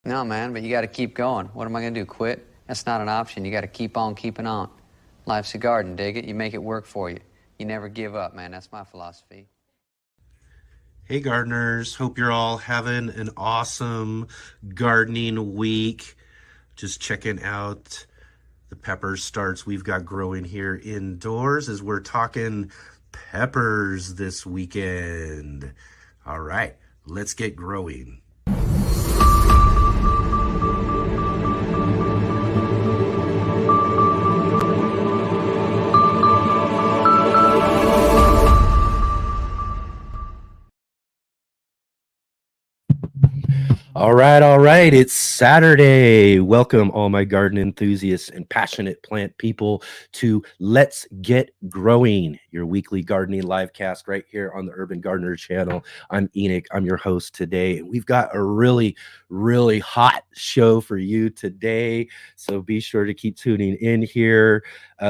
No, man, but you got to keep going. What am I going to do, quit? That's not an option. You got to keep on keeping on. Life's a garden, dig it? You make it work for you. You never give up, man. That's my philosophy. Hey, gardeners. Hope you're all having an awesome gardening week. Just checking out the pepper starts we've got growing here indoors as we're talking peppers this weekend. All right, let's get growing. All right. It's Saturday. Welcome, all my garden enthusiasts and passionate plant people, to Let's Get Growing, your weekly gardening live cast right here on the Urban Gardener channel. I'm Enoch. I'm your host today. And we've got a really, really hot show for you today. So be sure to keep tuning in here.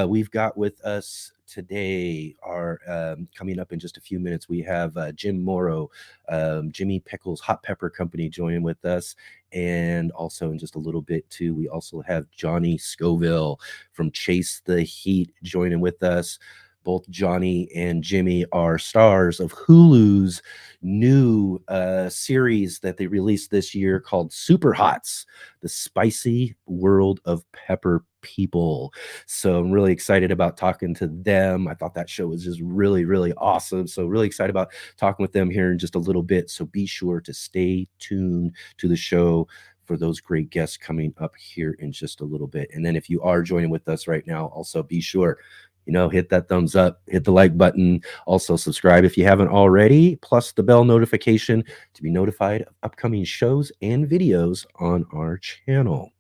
We've got with us today are coming up in just a few minutes. We have Jim Morrow, Jimmy Pickles Hot Pepper Company joining with us. And also in just a little bit too, we also have Johnny Scoville from Chase the Heat joining with us. Both Johnny and Jimmy are stars of Hulu's new series that they released this year called Superhots, the Spicy World of Pepper People. So I'm really excited about talking to them. I thought that show was just really, really awesome. So really excited about talking with them here in just a little bit. So be sure to stay tuned to the show for those great guests coming up here in just a little bit. And then if you are joining with us right now, also be sure, hit that thumbs up, hit the like button, also subscribe if you haven't already, plus the bell notification to be notified of upcoming shows and videos on our channel.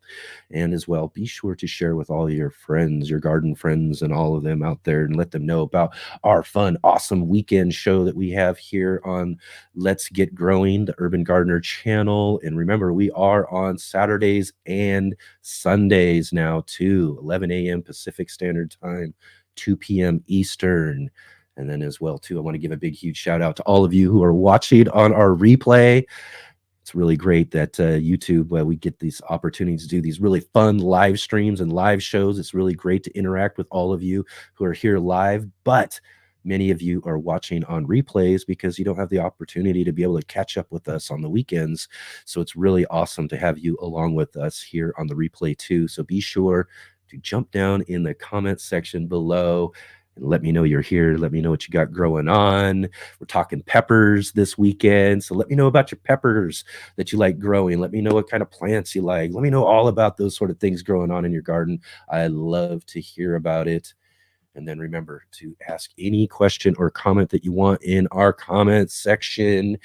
And as well, be sure to share with all your friends, your garden friends, and all of them out there, and let them know about our fun, awesome weekend show that we have here on Let's Get Growing, the Urban Gardener channel. And remember, we are on Saturdays and Sundays now too, 11 a.m. Pacific Standard Time, 2 p.m. Eastern. And then as well too, I want to give a big, huge shout out to all of you who are watching on our replay. It's really great that YouTube, we get these opportunities to do these really fun live streams and live shows. It's really great to interact with all of you who are here live, but many of you are watching on replays because you don't have the opportunity to be able to catch up with us on the weekends. So it's really awesome to have you along with us here on the replay too. So be sure to jump down in the comment section below and let me know you're here. Let me know what you got growing on. We're talking peppers this weekend. So let me know about your peppers that you like growing. Let me know what kind of plants you like. Let me know all about those sort of things growing on in your garden. I love to hear about it. And then remember to ask any question or comment that you want in our comment section.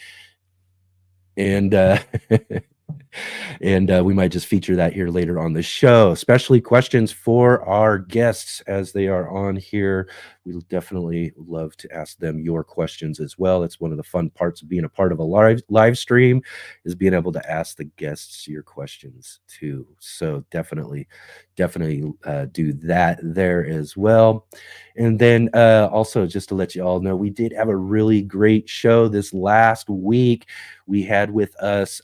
And and we might just feature that here later on the show, especially questions for our guests as they are on here. We definitely love to ask them your questions as well. It's one of the fun parts of being a part of a live stream, is being able to ask the guests your questions too. So definitely do that there as well. And then also, just to let you all know, we did have a really great show this last week. We had with us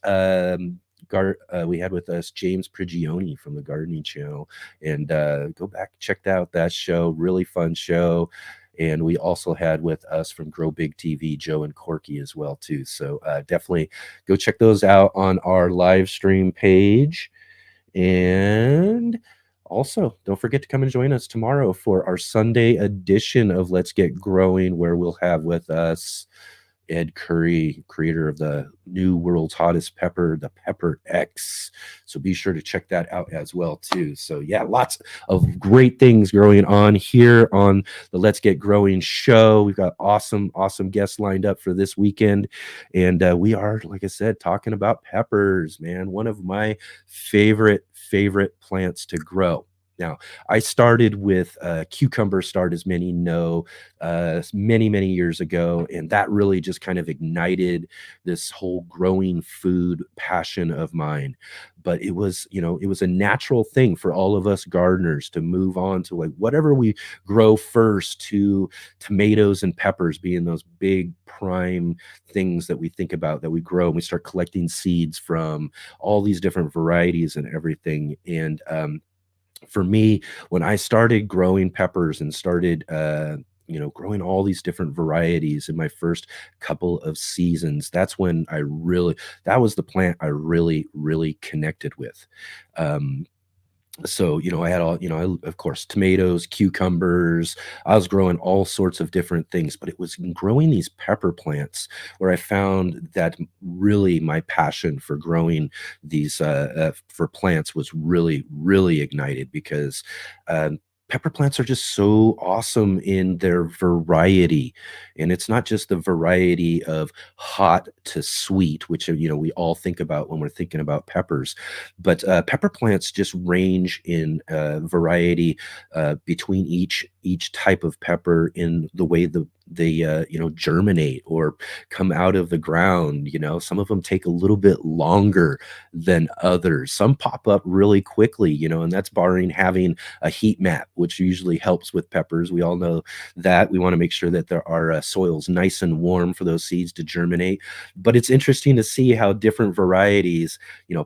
James Prigioni from the Gardening Channel, and go back, check out that show. Really fun show. And we also had with us from Grow Big TV, Joe and Corky as well too. So definitely go check those out on our live stream page. And also, don't forget to come and join us tomorrow for our Sunday edition of Let's Get Growing, where we'll have with us Ed Curry, creator of the new world's hottest pepper, the Pepper X. So be sure to check that out as well too. So yeah, lots of great things going on here on the Let's Get Growing show. We've got awesome guests lined up for this weekend. And we are, like I said, talking about peppers, man. One of my favorite plants to grow. Now, I started with cucumber start, as many know, many, many years ago. And that really just kind of ignited this whole growing food passion of mine. But it was, it was a natural thing for all of us gardeners to move on to like whatever we grow first, to tomatoes and peppers being those big prime things that we think about that we grow, and we start collecting seeds from all these different varieties and everything. And for me, when I started growing peppers and started, growing all these different varieties in my first couple of seasons, that's when that was the plant I really, really connected with. Um, so I had all, of course, tomatoes, cucumbers. I was growing all sorts of different things, but it was in growing these pepper plants where I found that really my passion for growing these for plants was really, really ignited, because pepper plants are just so awesome in their variety. And it's not just the variety of hot to sweet, which we all think about when we're thinking about peppers, but pepper plants just range in variety between each type of pepper in the way they germinate or come out of the ground. Some of them take a little bit longer than others. Some pop up really quickly, and that's barring having a heat map, which usually helps with peppers. We all know that we want to make sure that there are soils nice and warm for those seeds to germinate. But it's interesting to see how different varieties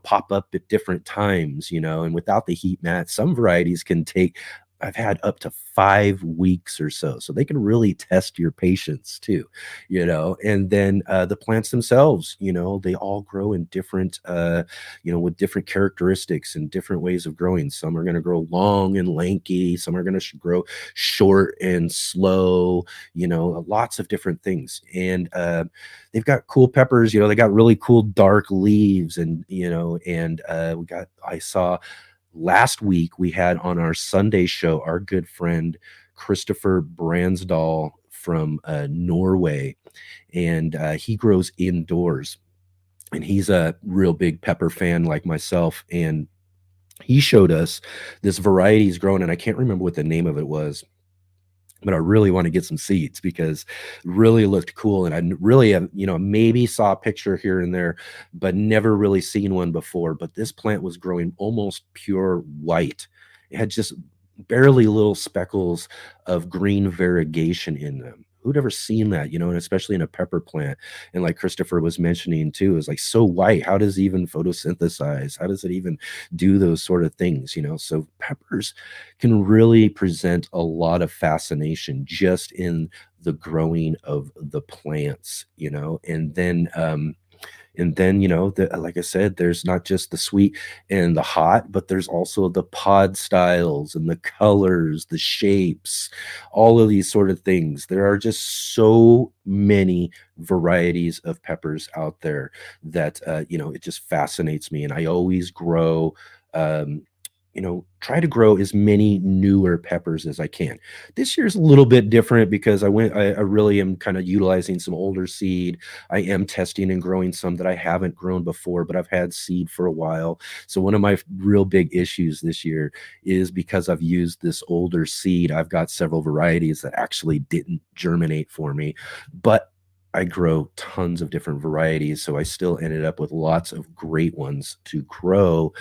pop up at different times, and without the heat mat, some varieties can take, I've had up to 5 weeks or so. So they can really test your patience too, and then the plants themselves, they all grow in different, with different characteristics and different ways of growing. Some are going to grow long and lanky. Some are going to grow short and slow, lots of different things. And they've got cool peppers, they got really cool dark leaves, and, I saw last week we had on our Sunday show our good friend Christopher Bransdal from Norway, and he grows indoors, and he's a real big pepper fan like myself. And he showed us this variety he's growing, and I can't remember what the name of it was, but I really want to get some seeds because it really looked cool. And I really have, maybe saw a picture here and there, but never really seen one before. But this plant was growing almost pure white. It had just barely little speckles of green variegation in them. Who'd ever seen that, and especially in a pepper plant? And like Christopher was mentioning too, is like so white. How does it even photosynthesize? How does it even do those sort of things? So peppers can really present a lot of fascination just in the growing of the plants, and then, like I said, there's not just the sweet and the hot, but there's also the pod styles and the colors, the shapes, all of these sort of things. There are just so many varieties of peppers out there that, it just fascinates me. And I always grow, try to grow as many newer peppers as I can. This year's a little bit different because I really am kind of utilizing some older seed. I am testing and growing some that I haven't grown before, but I've had seed for a while. So one of my real big issues this year is because I've used this older seed, I've got several varieties that actually didn't germinate for me, but I grow tons of different varieties, so I still ended up with lots of great ones to grow.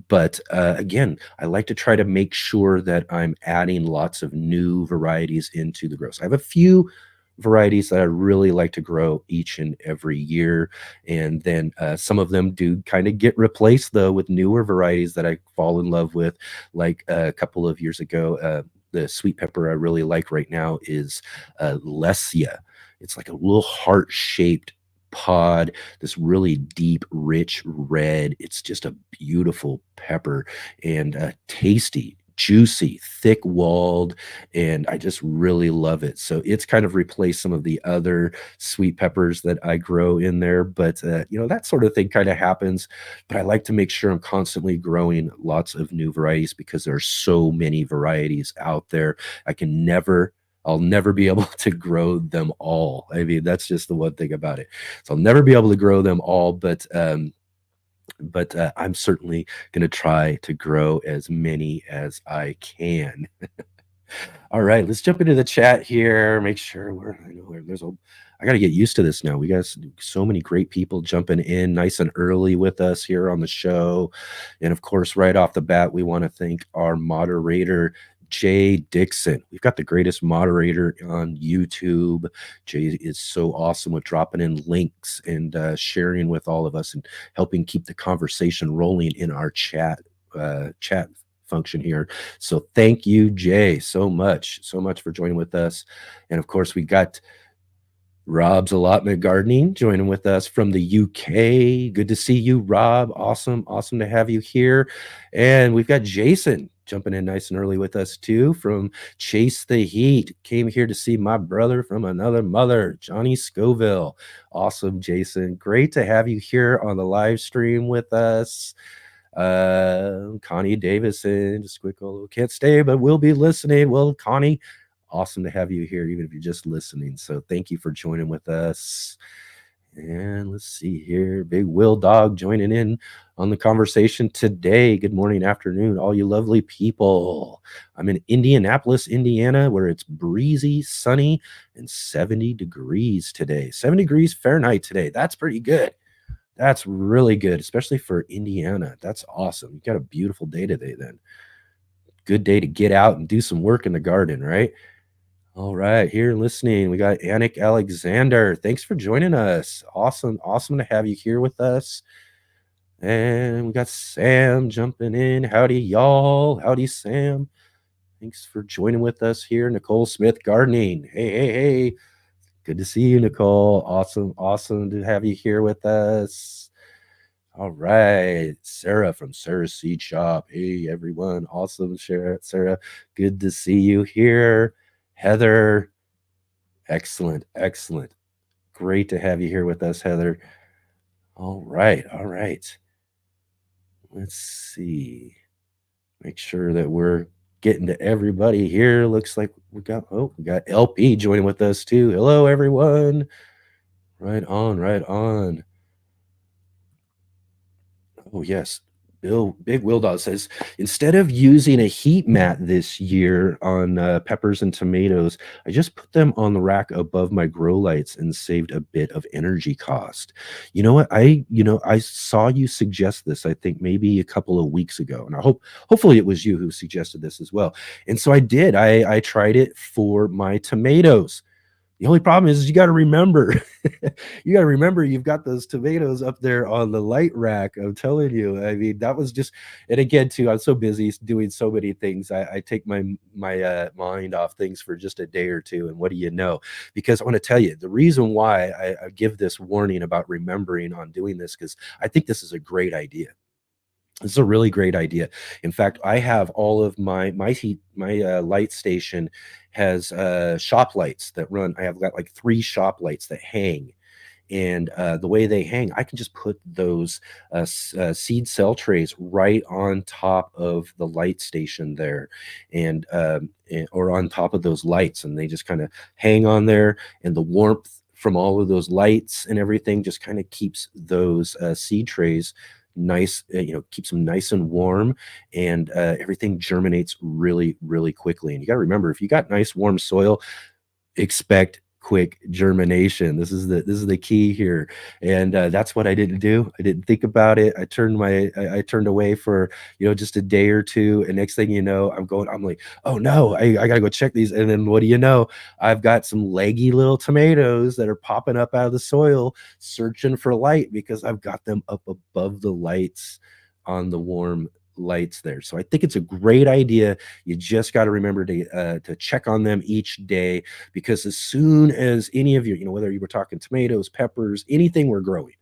But again, I like to try to make sure that I'm adding lots of new varieties into the grows. I have a few varieties that I really like to grow each and every year, and then some of them do kind of get replaced though with newer varieties that I fall in love with. Like a couple of years ago, the sweet pepper I really like right now is Lesia. It's like a little heart-shaped pod, this really deep, rich red. It's just a beautiful pepper, and tasty, juicy, thick-walled, and I just really love it. So it's kind of replaced some of the other sweet peppers that I grow in there. But that sort of thing kind of happens. But I like to make sure I'm constantly growing lots of new varieties because there are so many varieties out there. I'll never be able to grow them all. I mean, that's just the one thing about it. So I'll never be able to grow them all, but but I'm certainly going to try to grow as many as I can. All right, let's jump into the chat here. Make sure I know there's a. I got to get used to this now. We got so many great people jumping in nice and early with us here on the show, and of course, right off the bat, we want to thank our moderator, Jay Dixon. We've got the greatest moderator on YouTube. Jay is so awesome with dropping in links and sharing with all of us and helping keep the conversation rolling in our chat function here. So thank you, Jay, so much for joining with us. And of course, we got Rob's Allotment Gardening joining with us from the UK. Good to see you, Rob. Awesome to have you here. And we've got Jason jumping in nice and early with us too from Chase the Heat. Came here to see my brother from another mother, Johnny Scoville. Awesome, Jason. Great to have you here on the live stream with us. Connie Davison, just quick, can't stay, but we'll be listening. Well, Connie, awesome to have you here, even if you're just listening. So thank you for joining with us. And let's see here. Big Will Dog joining in on the conversation today. Good morning, afternoon, all you lovely people. I'm in Indianapolis, Indiana, where it's breezy, sunny, and 70 degrees today. 7 degrees Fahrenheit today. That's pretty good. That's really good, especially for Indiana. That's awesome. You got a beautiful day today then. Good day to get out and do some work in the garden, right? All right, here listening, we got Anik Alexander. Thanks for joining us. Awesome to have you here with us. And we got Sam jumping in. Howdy, y'all. Howdy, Sam. Thanks for joining with us here. Nicole Smith Gardening. Hey. Good to see you, Nicole. Awesome to have you here with us. All right. Sarah from Sarah's Seed Shop. Hey, everyone. Awesome, Sarah. Good to see you here. Heather. Excellent. Great to have you here with us, Heather. All right. Let's see. Make sure that we're getting to everybody here. Looks like we got LP joining with us too. Hello, everyone. Right on. Oh, yes. Big Will Dog says, instead of using a heat mat this year on peppers and tomatoes, I just put them on the rack above my grow lights and saved a bit of energy cost. You know what? I saw you suggest this, I think maybe a couple of weeks ago, and hopefully it was you who suggested this as well. And so I did. I tried it for my tomatoes. The only problem is you got to remember, you've got those tomatoes up there on the light rack. I'm telling you. I mean, that was just, and again, too, I'm so busy doing so many things. I take my mind off things for just a day or two. And what do you know? Because I want to tell you the reason why I give this warning about remembering on doing this, because I think this is a great idea. It's a really great idea. In fact, I have all of my light station has shop lights that run. I have got like 3 shop lights that hang, and the way they hang, I can just put those seed cell trays right on top of the light station there, or on top of those lights, and they just kind of hang on there, and the warmth from all of those lights and everything just kind of keeps those seed trays nice, keeps them nice and warm, and everything germinates really quickly. And you got to remember, if you got nice warm soil, expect quick germination. This is the key here. And that's what I didn't do. I didn't think about it. I turned away for just a day or two, and next thing you know, I'm like, oh no, I gotta go check these. And then what do you know, I've got some leggy little tomatoes that are popping up out of the soil searching for light, because I've got them up above the lights on the warm lights there. So I think it's a great idea. You just got to remember to check on them each day, because as soon as any of you, whether you were talking tomatoes, peppers, anything we're growing,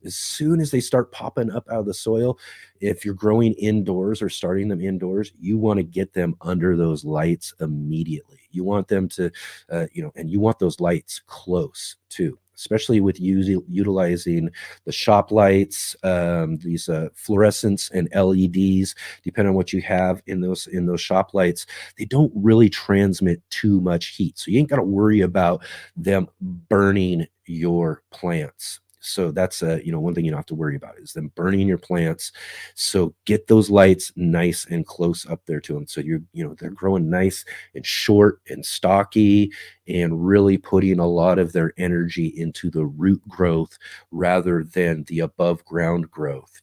as soon as they start popping up out of the soil, if you're growing indoors or starting them indoors, you want to get them under those lights immediately. You want them to, and you want those lights close too, especially with utilizing the shop lights, these fluorescents and LEDs, depending on what you have in those shop lights. They don't really transmit too much heat, so you ain't got to worry about them burning your plants. So that's one thing you don't have to worry about is them burning your plants. So get those lights nice and close up there to them. So they're growing nice and short and stocky and really putting a lot of their energy into the root growth rather than the above ground growth.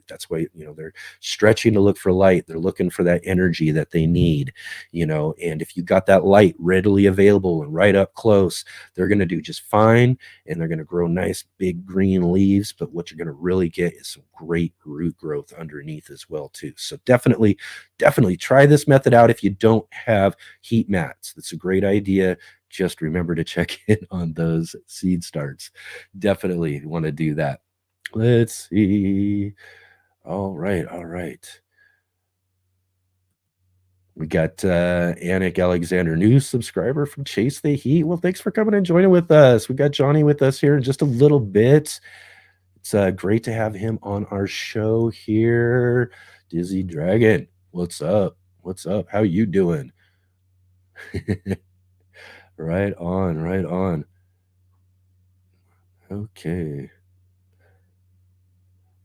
That's why, they're stretching to look for light. They're looking for that energy that they need, and if you got that light readily available and right up close, they're going to do just fine, and they're going to grow nice big green leaves. But what you're going to really get is some great root growth underneath as well too. So definitely try this method out if you don't have heat mats. That's a great idea. Just remember to check in on those seed starts. Definitely want to do that. Let's see. All right. We got Anik Alexander, new subscriber from Chase the Heat. Well, thanks for coming and joining with us. We got Johnny with us here in just a little bit. It's great to have him on our show here. Dizzy Dragon, what's up? How you doing? Right on. Okay.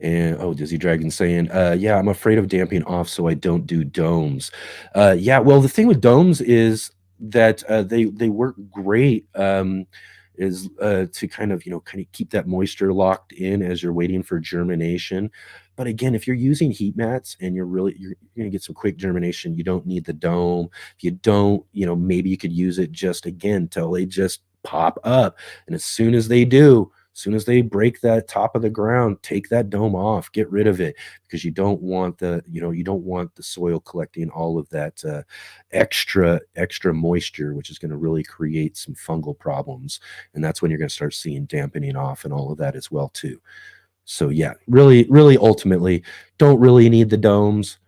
And Dizzy Dragon saying, yeah, I'm afraid of damping off, so I don't do domes. Yeah, well, the thing with domes is that they work great. Is to kind of keep that moisture locked in as you're waiting for germination. But again, if you're using heat mats and you're gonna get some quick germination, you don't need the dome. If you don't, maybe you could use it just again till they just pop up. And as soon as they do, as soon as they break that top of the ground, take that dome off, get rid of it, because you don't want the soil collecting all of that extra moisture, which is going to really create some fungal problems. And that's when you're going to start seeing dampening off and all of that as well too. So yeah, really ultimately don't really need the domes.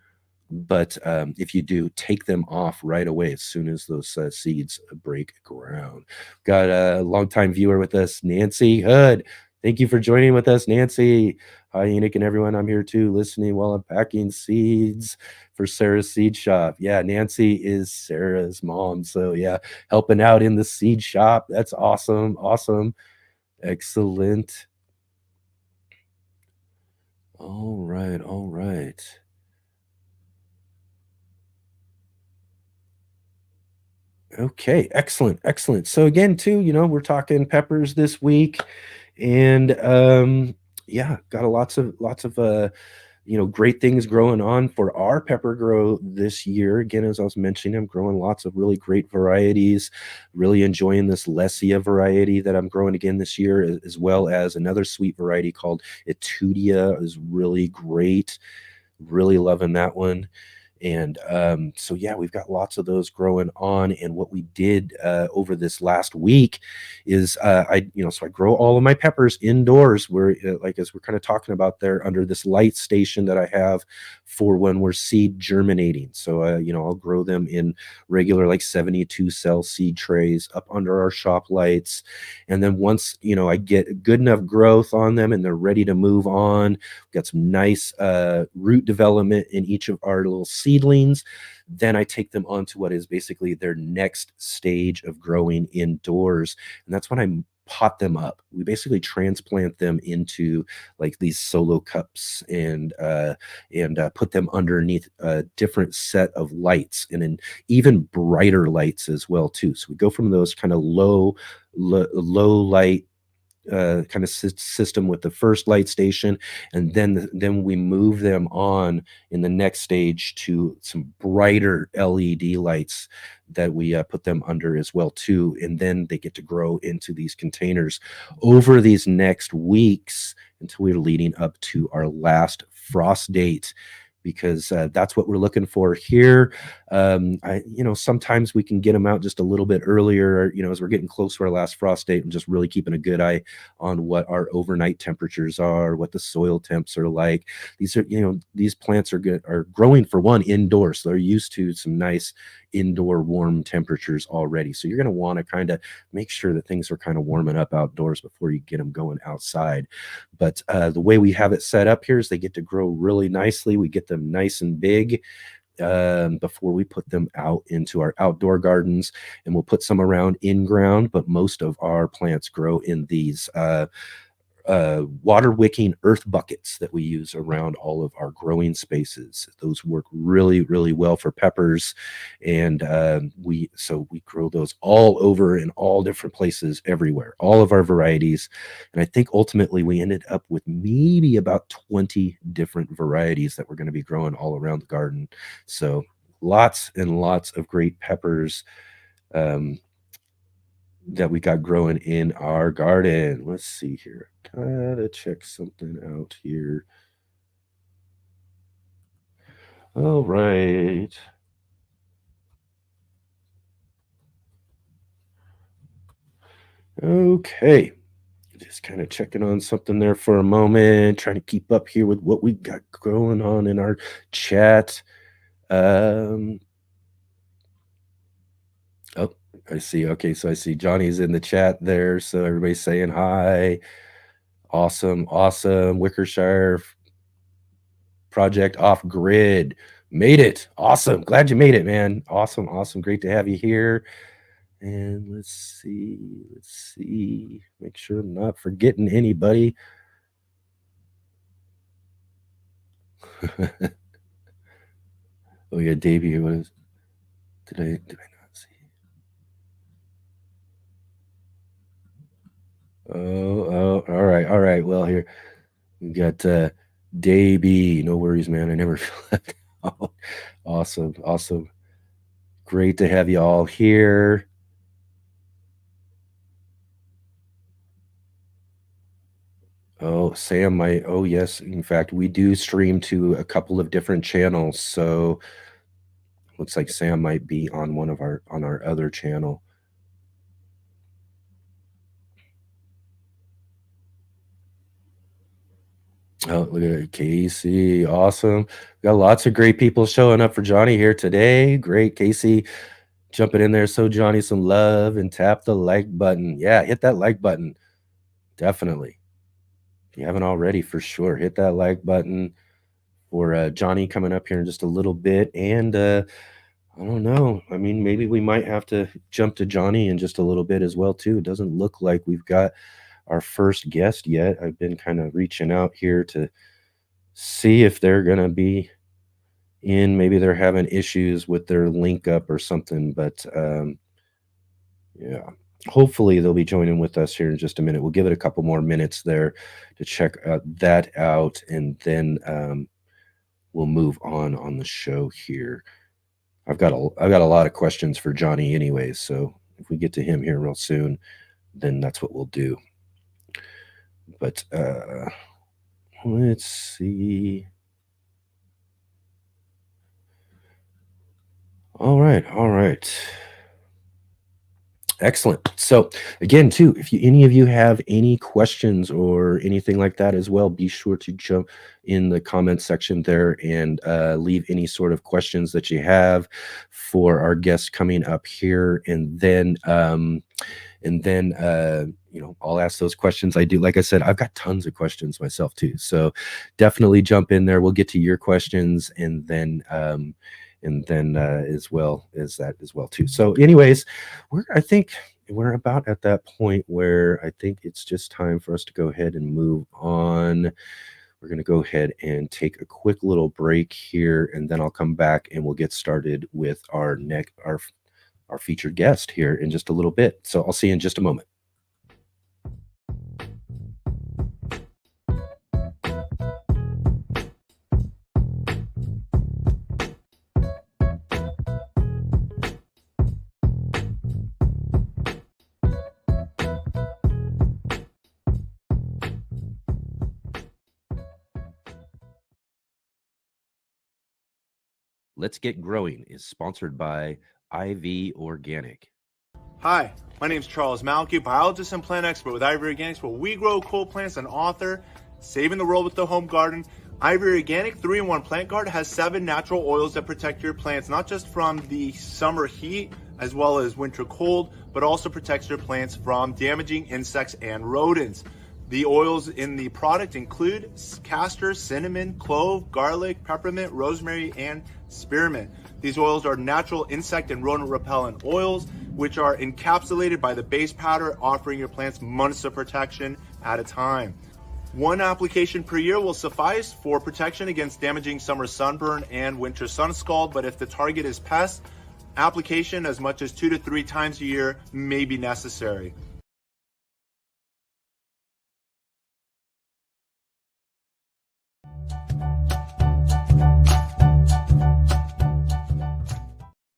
But if you do, take them off right away as soon as those seeds break ground. Got a longtime viewer with us, Nancy Hood. Thank you for joining with us, Nancy. Hi, Enoch and everyone. I'm here too, listening while I'm packing seeds for Sarah's seed shop. Yeah, Nancy is Sarah's mom. So yeah, helping out in the seed shop. That's awesome. Excellent. All right. Okay, excellent. So again, too, we're talking peppers this week, and yeah, got lots of great things growing on for our pepper grow this year. Again, as I was mentioning, I'm growing lots of really great varieties. Really enjoying this Lesia variety that I'm growing again this year, as well as another sweet variety called Etudia is really great. Really loving that one. And so yeah, we've got lots of those growing on. And what we did over this last week is I grow all of my peppers indoors, where like as we're kind of talking about there, under this light station that I have for when we're seed germinating. So I'll grow them in regular like 72 cell seed trays up under our shop lights. And then once I get good enough growth on them and they're ready to move on, we've got some nice root development in each of our little seedlings, then I take them on to what is basically their next stage of growing indoors. And that's when I pot them up. We basically transplant them into like these solo cups and put them underneath a different set of lights, and then even brighter lights as well too. So we go from those kind of low light kind of system with the first light station, and then we move them on in the next stage to some brighter LED lights that we put them under as well too, and then they get to grow into these containers over these next weeks until we're leading up to our last frost date, because that's what we're looking for here. Sometimes we can get them out just a little bit earlier, as we're getting close to our last frost date, and just really keeping a good eye on what our overnight temperatures are, what the soil temps are like. These plants are growing, for one, indoors, so they're used to some nice indoor warm temperatures already. So you're going to want to kind of make sure that things are kind of warming up outdoors before you get them going outside. But the way we have it set up here is they get to grow really nicely. We get them nice and big before we put them out into our outdoor gardens, and we'll put some around in ground, but most of our plants grow in these water wicking earth buckets that we use around all of our growing spaces. Those work really, really well for peppers. And we grow those all over in all different places everywhere, all of our varieties. And I think ultimately we ended up with maybe about 20 different varieties that we're going to be growing all around the garden. So lots and lots of great peppers that we got growing in our garden. Let's see here. Gotta check something out here. All right. Okay. Just kind of checking on something there for a moment, trying to keep up here with what we got going on in our chat. Oh, I see. Okay, so I see Johnny's in the chat there. So everybody's saying hi. Awesome, awesome. Wickershire project off grid. Made it. Awesome. Glad you made it, man. Awesome, awesome. Great to have you here. And let's see. Make sure I'm not forgetting anybody. Oh yeah, Davey. What is? Did I not see? Oh, all right. Well, here we got Davey. No worries, man. I never feel left out. Awesome. Great to have you all here. Oh, Sam might. Oh, yes. In fact, we do stream to a couple of different channels. So looks like Sam might be on on our other channel. Oh, look at it. Casey. Awesome. We got lots of great people showing up for Johnny here today. Great. Casey jumping in there. So Johnny, some love and tap the like button. Yeah, hit that like button. Definitely. If you haven't already, for sure, hit that like button for Johnny coming up here in just a little bit. And I don't know. I mean, maybe we might have to jump to Johnny in just a little bit as well, too. It doesn't look like we've got our first guest yet. I've been kind of reaching out here to see if they're going to be in. Maybe they're having issues with their link up or something. But yeah, hopefully they'll be joining with us here in just a minute. We'll give it a couple more minutes there to check that out, and then we'll move on the show here. I've got a lot of questions for Johnny anyways, so if we get to him here real soon, then that's what we'll do. But let's see. All right. Excellent. So again, too, if any of you have any questions or anything like that as well, be sure to jump in the comment section there and leave any sort of questions that you have for our guest coming up here. And then I'll ask those questions. I do, like I said, I've got tons of questions myself too. So definitely jump in there. We'll get to your questions and then as well as that as well too. So anyways, I think we're about at that point where I think it's just time for us to go ahead and move on. We're going to go ahead and take a quick little break here, and then I'll come back and we'll get started with our featured guest here in just a little bit. So I'll see you in just a moment. Let's Get Growing is sponsored by IV Organic. Hi, my name is Charles Malky, biologist and plant expert with IV Organics, where we grow cool plants and author Saving the World with the Home Garden. IV Organic 3-in-1 Plant Guard has 7 natural oils that protect your plants, not just from the summer heat as well as winter cold, but also protects your plants from damaging insects and rodents. The oils in the product include castor, cinnamon, clove, garlic, peppermint, rosemary, and spearmint. These oils are natural insect and rodent repellent oils, which are encapsulated by the base powder, offering your plants months of protection at a time. One application per year will suffice for protection against damaging summer sunburn and winter sun scald, but if the target is pest, application as much as 2 to 3 times a year may be necessary.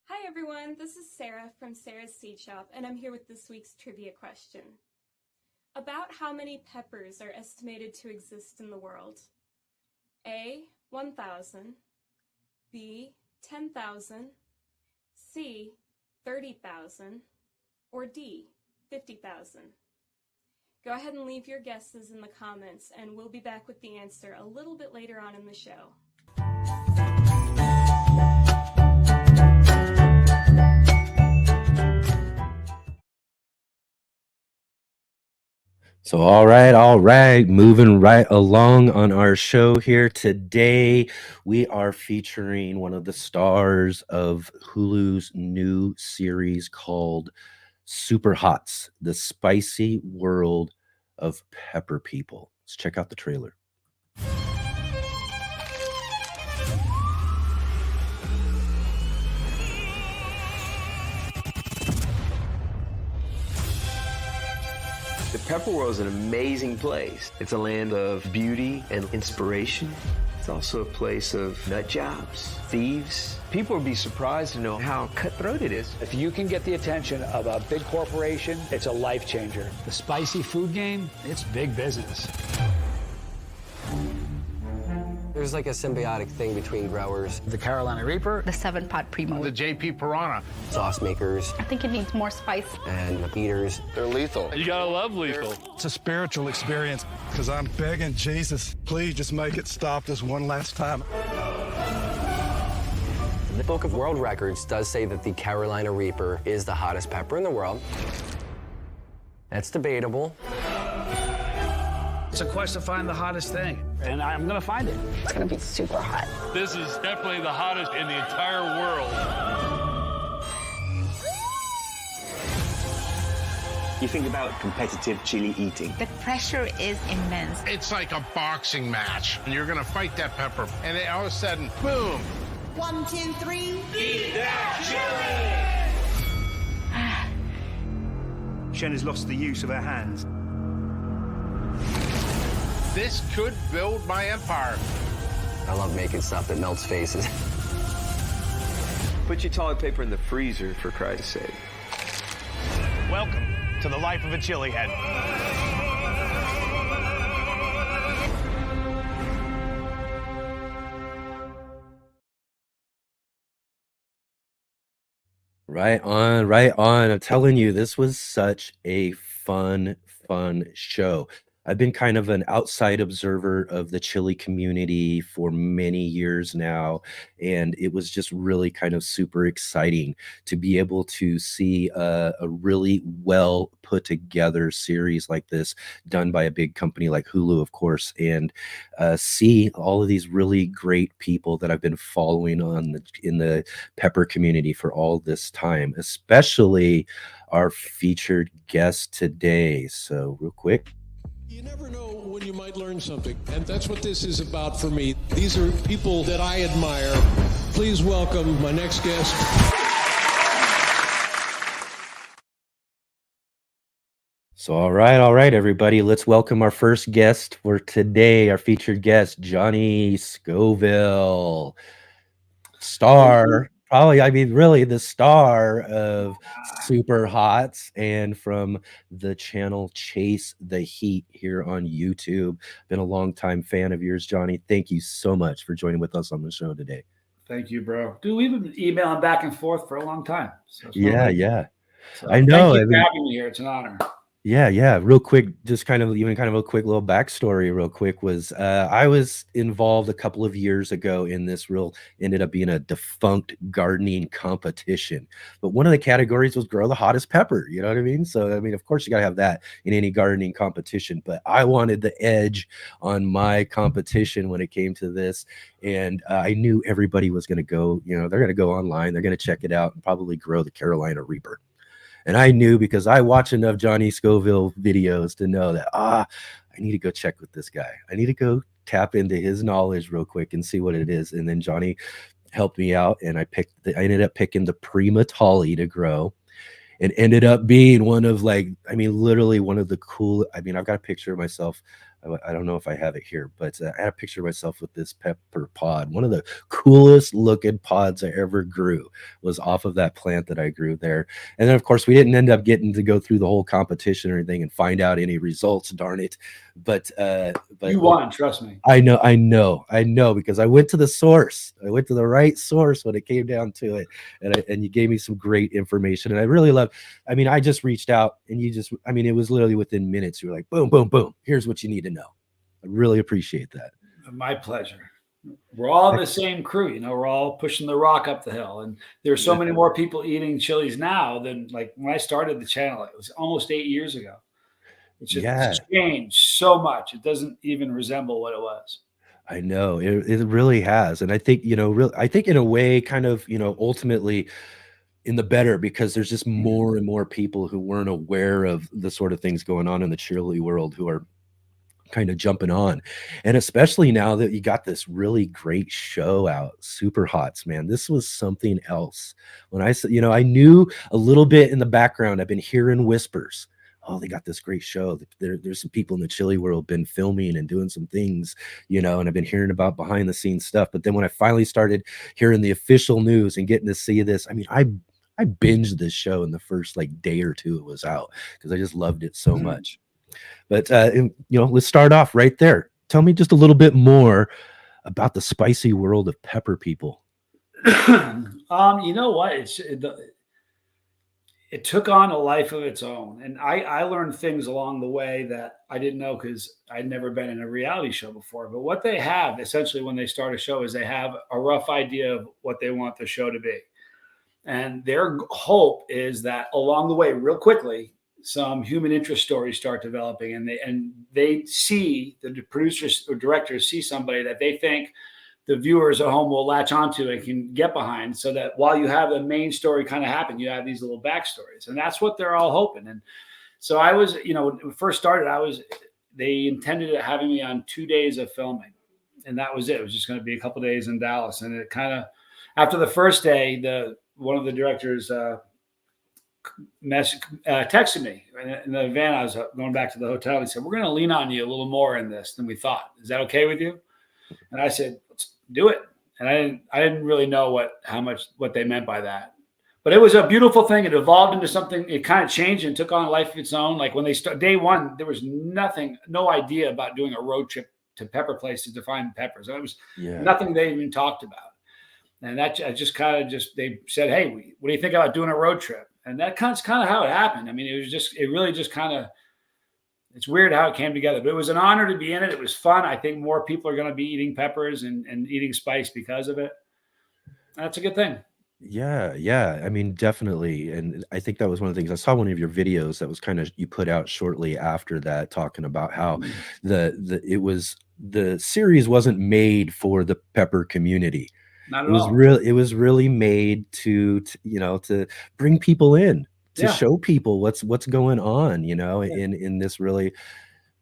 Hi everyone, this is Sarah from Sarah's Seed Shop, and I'm here with this week's trivia question. About how many peppers are estimated to exist in the world? A, 1,000, B, 10,000, C, 30,000, or D, 50,000? Go ahead and leave your guesses in the comments, and we'll be back with the answer a little bit later on in the show. So, all right, moving right along on our show here today. We are featuring one of the stars of Hulu's new series called Superhots, the spicy world of pepper people. Let's check out the trailer. The pepper world is an amazing place. It's a land of beauty and inspiration. It's also a place of nut jobs, thieves. People would be surprised to know how cutthroat it is. If you can get the attention of a big corporation, it's a life changer. The spicy food game, it's big business. There's like a symbiotic thing between growers, The Carolina Reaper, the 7-pot Primo, the JP Piranha, sauce makers, I think it needs more spice, and eaters. they're lethal. You gotta love lethal. It's a spiritual experience because I'm begging Jesus, please just make it stop this one last time. The Book of World Records does say that the Carolina Reaper is the hottest pepper in the world. That's debatable. It's a quest to find the hottest thing, and I'm gonna find it. it's gonna be super hot. This is definitely the hottest in the entire world. You think about competitive chili eating. The pressure is immense. It's like a boxing match. And you're gonna fight that pepper, and then all of a sudden, boom! 1, 2, 3. Eat that chili! Shen has lost the use of her hands. This could build my empire. I love making stuff that melts faces. Put your toilet paper in the freezer, for Christ's sake. Welcome to the life of a chili head. Right on, right on. I'm telling you, this was such a fun show. I've been kind of an outside observer of the chili community for many years now, and it was just really kind of super exciting to be able to see a really well put together series like this done by a big company like Hulu, of course, and see all of these really great people that I've been following in the pepper community for all this time, especially our featured guest today. So real quick. You never know when you might learn something, and that's what this is about for me. These are people that I admire. Please welcome my next guest. So, all right, everybody. Let's welcome our first guest for today, our featured guest, Johnny Scoville. Star, probably, I mean, really the star of SuperHots and from the channel Chase the Heat here on YouTube. Been a longtime fan of yours, Johnny. Thank you so much for joining with us on the show today. Thank you, bro. Dude, we've been emailing back and forth for a long time. So Yeah. So I know. Thank you for having me here. It's an honor. Yeah. Real quick, just kind of a quick little backstory real quick was I was involved a couple of years ago in this ended up being a defunct gardening competition. But one of the categories was grow the hottest pepper. You know what I mean? So, I mean, of course you got to have that in any gardening competition, but I wanted the edge on my competition when it came to this. And I knew everybody was going to go, they're going to go online, they're going to check it out and probably grow the Carolina Reaper. And I knew because I watch enough Johnny Scoville videos to know that, I need to go check with this guy. I need to go tap into his knowledge real quick and see what it is. And then Johnny helped me out, and I ended up picking the Prima Tolly to grow. It ended up being one of, like, I mean, literally one of the cool. I mean, I've got a picture of myself. I don't know if I have it here, but I had a picture of myself with this pepper pod. One of the coolest looking pods I ever grew was off of that plant that I grew there. And then, of course, we didn't end up getting to go through the whole competition or anything and find out any results, darn it. But you won, trust me. I know, because I went to the source. I went to the right source when it came down to it. And you gave me some great information. And I really love, I mean, I just reached out, and I mean, it was literally within minutes. You were like, boom, boom, boom. Here's what you need to know. I really appreciate that. My pleasure. We're all in the same crew, you know, we're all pushing the rock up the hill. And there's so many more people eating chilies now than like when I started the channel. It was almost 8 years ago. It's just changed so much. It doesn't even resemble what it was. I know it really has. And I think, you know, I think in a way, kind of, you know, ultimately in the better, because there's just more and more people who weren't aware of the sort of things going on in the chili world who are kind of jumping on. And especially now that you got this really great show out, Superhots, man, this was something else. When I said, you know, I knew a little bit in the background, I've been hearing whispers. Oh, they got this great show. There's some people in the chili world been filming and doing some things, you know, and I've been hearing about behind the scenes stuff. But then when I finally started hearing the official news and getting to see this, I mean, I binged this show in the first like day or two it was out, because I just loved it so much. But you know, let's start off right there. Tell me just a little bit more about the spicy world of pepper people. You know what? It took on a life of its own. And I learned things along the way that I didn't know, because I'd never been in a reality show before. But what they have essentially when they start a show is they have a rough idea of what they want the show to be. And their hope is that along the way, real quickly, some human interest stories start developing, and they see, the producers or directors see somebody that they think the viewers at home will latch onto and can get behind, so that while you have the main story kind of happen, you have these little backstories. And that's what they're all hoping. And so I was, you know, when it first started, they intended having me on 2 days of filming, and that was it. It was just going to be a couple of days in Dallas. And it kind of, after the first day, one of the directors texted me in the van. I was going back to the hotel. He said, "We're going to lean on you a little more in this than we thought. Is that okay with you?" And I said, "Let's do it." And I didn't really know what they meant by that, but it was a beautiful thing. It evolved into something. It kind of changed and took on a life of its own. Like when they start day one, there was no idea about doing a road trip to pepper places to find peppers. It was nothing they even talked about. And that I just they said, "Hey, what do you think about doing a road trip?" And that's kind of how it happened. I mean, it really just kind of, it's weird how it came together, but it was an honor to be in it. It was fun. I think more people are going to be eating peppers and eating spice because of it. That's a good thing. Yeah. I mean, definitely. And I think that was one of the things. I saw one of your videos that was kind of, you put out shortly after that, talking about how the series wasn't made for the pepper community. Not at all. It was really made to bring people in, to show people what's going on, you know, in this really,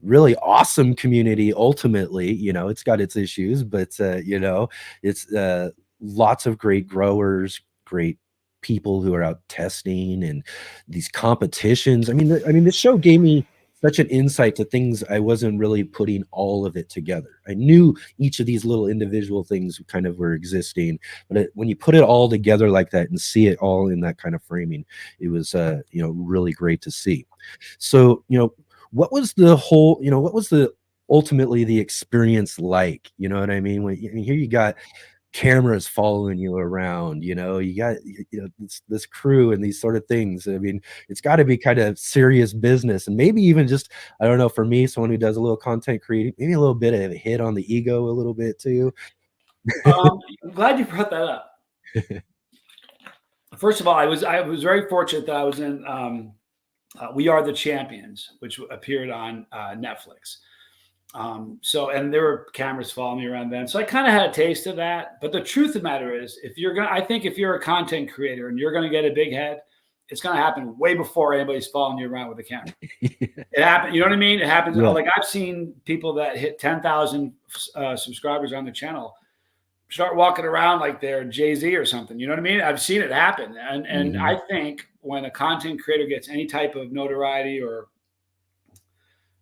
really awesome community. Ultimately, you know, it's got its issues, but you know, it's lots of great growers, great people who are out testing, and these competitions. I mean, this show gave me such an insight to things I wasn't really putting all of it together. I knew each of these little individual things kind of were existing, but when you put it all together like that and see it all in that kind of framing, it was you know, really great to see. So, you know, what was ultimately the experience like? You know what I mean? Here you got cameras following you around, you know, you got, you know, this crew and these sort of things. I mean, it's got to be kind of serious business, and maybe even just, I don't know, for me, someone who does a little content creating, maybe a little bit of a hit on the ego a little bit too. I'm glad you brought that up. First of all, I was very fortunate that I was in We Are the Champions, which appeared on Netflix. And there were cameras following me around then. So I kind of had a taste of that. But the truth of the matter is, I think if you're a content creator and you're going to get a big head, it's going to happen way before anybody's following you around with a camera. It happened. You know what I mean? It happens. Yeah. Like I've seen people that hit 10,000 subscribers on the channel start walking around like they're Jay-Z or something. You know what I mean? I've seen it happen. And I think when a content creator gets any type of notoriety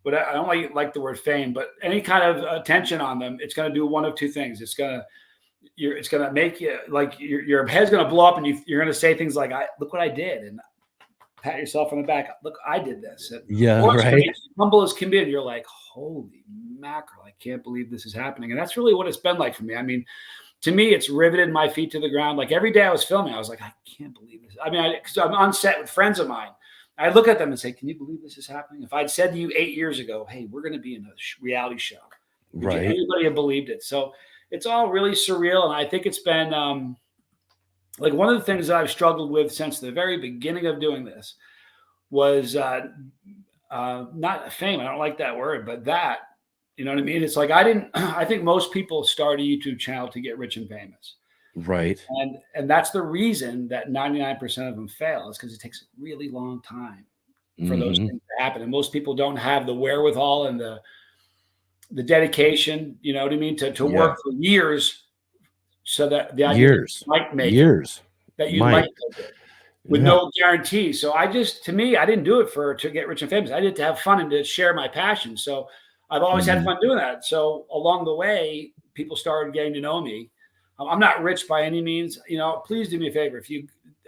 but I don't like the word fame, but any kind of attention on them, it's going to do one of two things. It's going to make you like your head's going to blow up, and you're going to say things like, look what I did, and pat yourself on the back. Look, I did this. And right. Humble as can be, and you're like, holy mackerel, I can't believe this is happening. And that's really what it's been like for me. I mean, to me, it's riveted my feet to the ground. Like every day I was filming, I was like, I can't believe this. I mean, because I'm on set with friends of mine. I look at them and say, can you believe this is happening? If I'd said to you 8 years ago, hey, we're going to be in a reality show, right? Anybody have believed it? So it's all really surreal. And I think it's been like one of the things that I've struggled with since the very beginning of doing this was not fame. I don't like that word, but that, you know what I mean? It's like I think most people start a YouTube channel to get rich and famous. Right. And that's the reason that 99% of them fail, is because it takes a really long time for those things to happen. And most people don't have the wherewithal and the dedication, you know what I mean, to work for years so that the idea years might make years that you might make it with no guarantee. So to me, I didn't do it to get rich and famous. I did it to have fun and to share my passion. So I've always had fun doing that. So along the way, people started getting to know me. I'm not rich by any means. You know, please do me a favor.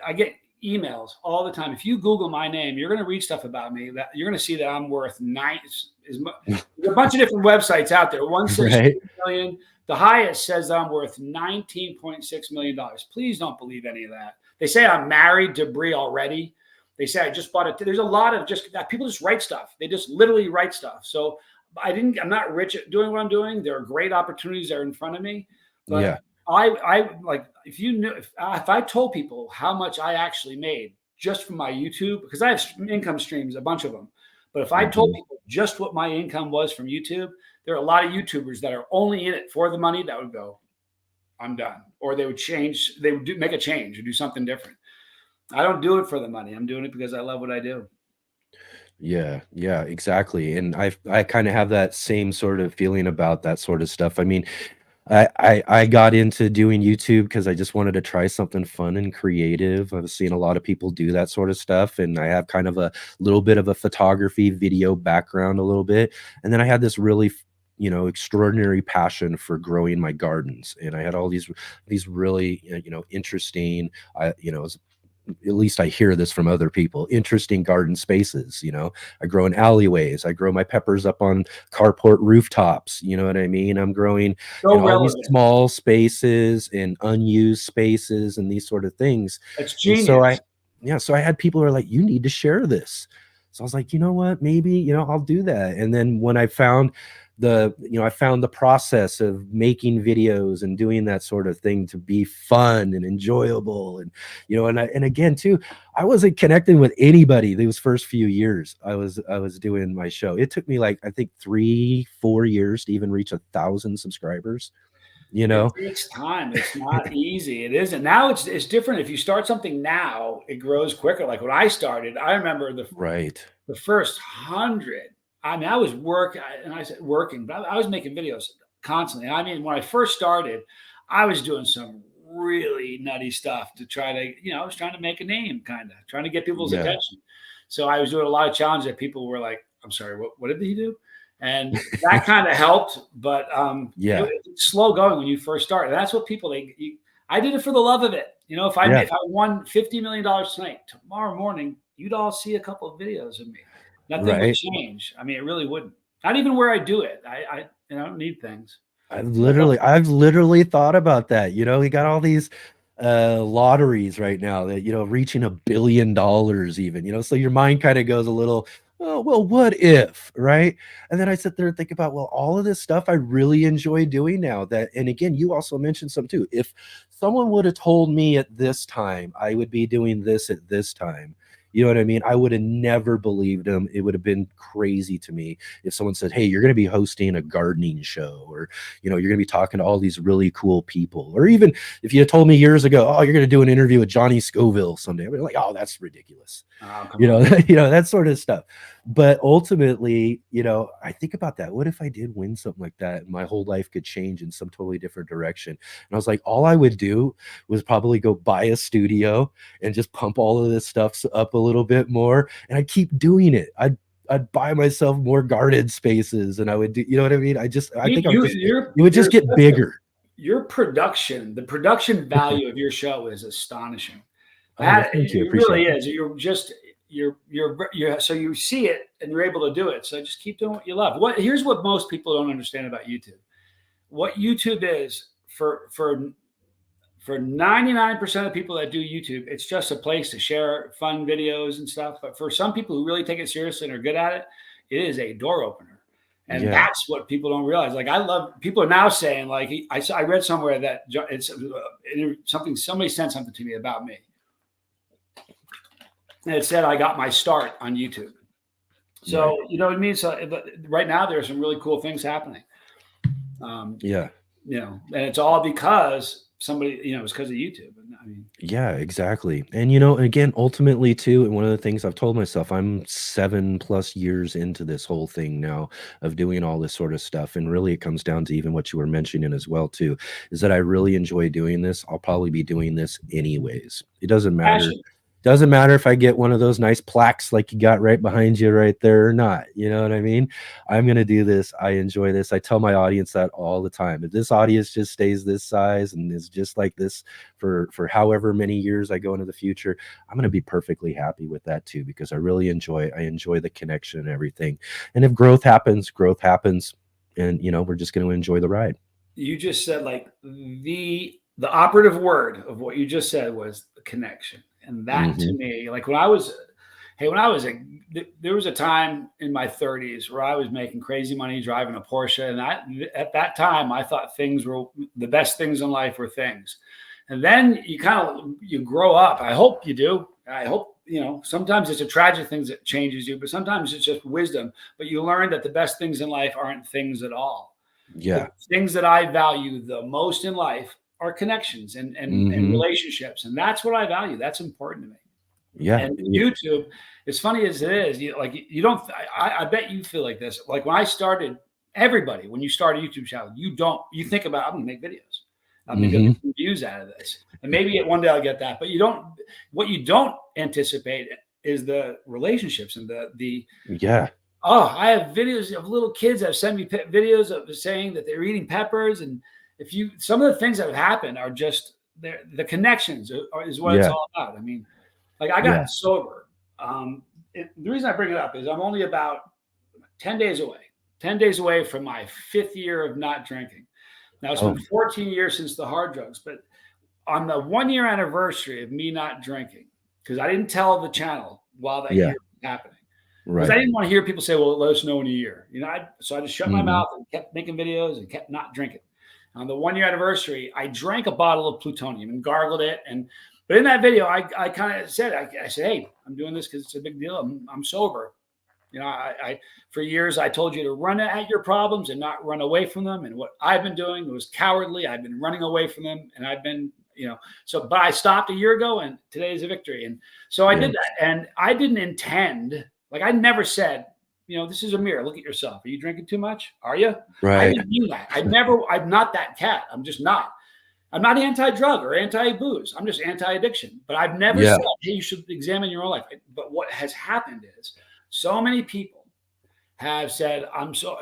I get emails all the time. If you Google my name, you're going to read stuff about me that you're going to see that I'm worth there's a bunch of different websites out there. One says $2 million. The highest says I'm worth $19.6 million. Please don't believe any of that. They say I'm married to Brie already. They say I just bought it. There's a lot of people just write stuff. They just literally write stuff. So I'm not rich at doing what I'm doing. There are great opportunities that are in front of me. But I like, if I told people how much I actually made just from my YouTube, because I have income streams, a bunch of them. But if I told people just what my income was from YouTube, there are a lot of YouTubers that are only in it for the money that would go, I'm done. Or they would change. They would make a change or do something different. I don't do it for the money. I'm doing it because I love what I do. Yeah, exactly. And I kind of have that same sort of feeling about that sort of stuff. I mean, I got into doing YouTube because I just wanted to try something fun and creative. I was seeing a lot of people do that sort of stuff, and I have kind of a little bit of a photography video background a little bit. And then I had this really, extraordinary passion for growing my gardens. And I had all these really, interesting, at least I hear this from other people, interesting garden spaces. I grow in alleyways. I grow my peppers up on carport rooftops. You know what I mean? I'm growing all these small spaces and unused spaces and these sort of things. It's genius. So I had people who are like, you need to share this. So I was like, you know what, maybe, I'll do that. And then when I found the process of making videos and doing that sort of thing to be fun and enjoyable. And, and again, too, I wasn't connecting with anybody those first few years I was doing my show. It took me I think 3-4 years to even reach 1,000 subscribers. It takes time. It's not easy. It isn't. Now it's different. If you start something now, it grows quicker. Like when I started, I remember the first 100. I mean, I was working, but I was making videos constantly. I mean, when I first started, I was doing some really nutty stuff to try to, I was trying to make a name, kind of trying to get people's attention. So I was doing a lot of challenges that people were like, I'm sorry, what did he do? And that kind of helped, but it's slow going when you first start. And that's what people, I did it for the love of it. If I won $50 million tonight, tomorrow morning, you'd all see a couple of videos of me. Nothing would change. I mean, it really wouldn't. Not even where I do it. I don't need things. I've literally thought about that. We got all these lotteries right now that, reaching $1 billion even, so your mind kind of goes a little, oh, well, what if, right? And then I sit there and think about, well, all of this stuff I really enjoy doing now. And again, you also mentioned some too. If someone would have told me at this time I would be doing this at this time, You know what I mean? I would have never believed him. It would have been crazy to me if someone said, hey, you're going to be hosting a gardening show, or, you know, you're going to be talking to all these really cool people. Or even if you had told me years ago, oh, you're going to do an interview with Johnny Scoville someday, I'd be like, oh, that's ridiculous. You know, you know, that sort of stuff. But ultimately, you know, I think about that. What if I did win something like that and my whole life could change in some totally different direction? And I was like, all I would do was probably go buy a studio and just pump all of this stuff up a little bit more. And I'd keep doing it. I'd buy myself more garden spaces, and I would do, you know what I mean? I think it would just get bigger. Your production, the production value of your show is astonishing. Thank you. It really is. You're so you see it and you're able to do it. So just keep doing what you love. Here's what most people don't understand about YouTube. What YouTube is for 99% of people that do YouTube, it's just a place to share fun videos and stuff. But for some people who really take it seriously and are good at it, it is a door opener. And that's what people don't realize. Like, I love, people are now saying, like, I read somewhere that somebody sent something to me about me. And it said I got my start on YouTube. So, you know what I mean? So right now there's some really cool things happening. You know, and it's all because somebody, you know, it's because of YouTube. I mean, yeah, exactly. And, you know, again, ultimately too, and one of the things I've told myself, I'm 7+ years into this whole thing now of doing all this sort of stuff. And really it comes down to even what you were mentioning as well too, is that I really enjoy doing this. I'll probably be doing this anyways. It doesn't matter. passion. Doesn't matter if I get one of those nice plaques like you got right behind you right there or not. You know what I mean? I'm going to do this. I enjoy this. I tell my audience that all the time. If this audience just stays this size and is just like this for however many years I go into the future, I'm going to be perfectly happy with that too, because I really enjoy the connection and everything. And if growth happens, growth happens. And, you know, we're just going to enjoy the ride. You just said, like, the operative word of what you just said was the connection. And that to me, like there was a time in my 30s where I was making crazy money driving a Porsche. And at that time, I thought things were the best things in life were things. And then you grow up. I hope you do. I hope, you know, sometimes it's a tragic thing that changes you, but sometimes it's just wisdom. But you learn that the best things in life aren't things at all. Yeah. The things that I value the most in life are connections and relationships. And that's what I value. That's important to me. Yeah. And YouTube, as funny as it is, I bet you feel like this. Like when I started, when you start a YouTube channel, you think about, I'm going to make videos. I'm going to get some views out of this. And maybe one day I'll get that, but what you don't anticipate is the relationships and oh, I have videos of little kids that have sent me videos of saying that they're eating peppers. And some of the things that have happened are just the connections is what it's all about. I mean, like I got sober. The reason I bring it up is I'm only about 10 days away from my 5th year of not drinking. Now it's been 14 years since the hard drugs, but on the 1-year anniversary of me not drinking, because I didn't tell the channel while that year was happening. Because I didn't want to hear people say, well, let us know in a year. You know, so I just shut my mouth and kept making videos and kept not drinking. On the 1-year anniversary, I drank a bottle of plutonium and gargled it. But in that video, I kind of said, I said, hey, I'm doing this because it's a big deal. I'm sober. You know, for years, I told you to run at your problems and not run away from them. And what I've been doing was cowardly. I've been running away from them. And I've been, you know, but I stopped a year ago and today is a victory. And so I did that. And I didn't intend, like I never said, you know, this is a mirror. Look at yourself. Are you drinking too much? Are you? Right. I didn't mean that. I'm not that cat. I'm just not. I'm not anti-drug or anti-booze. I'm just anti-addiction. But I've never said, hey, you should examine your own life. But what has happened is so many people have said,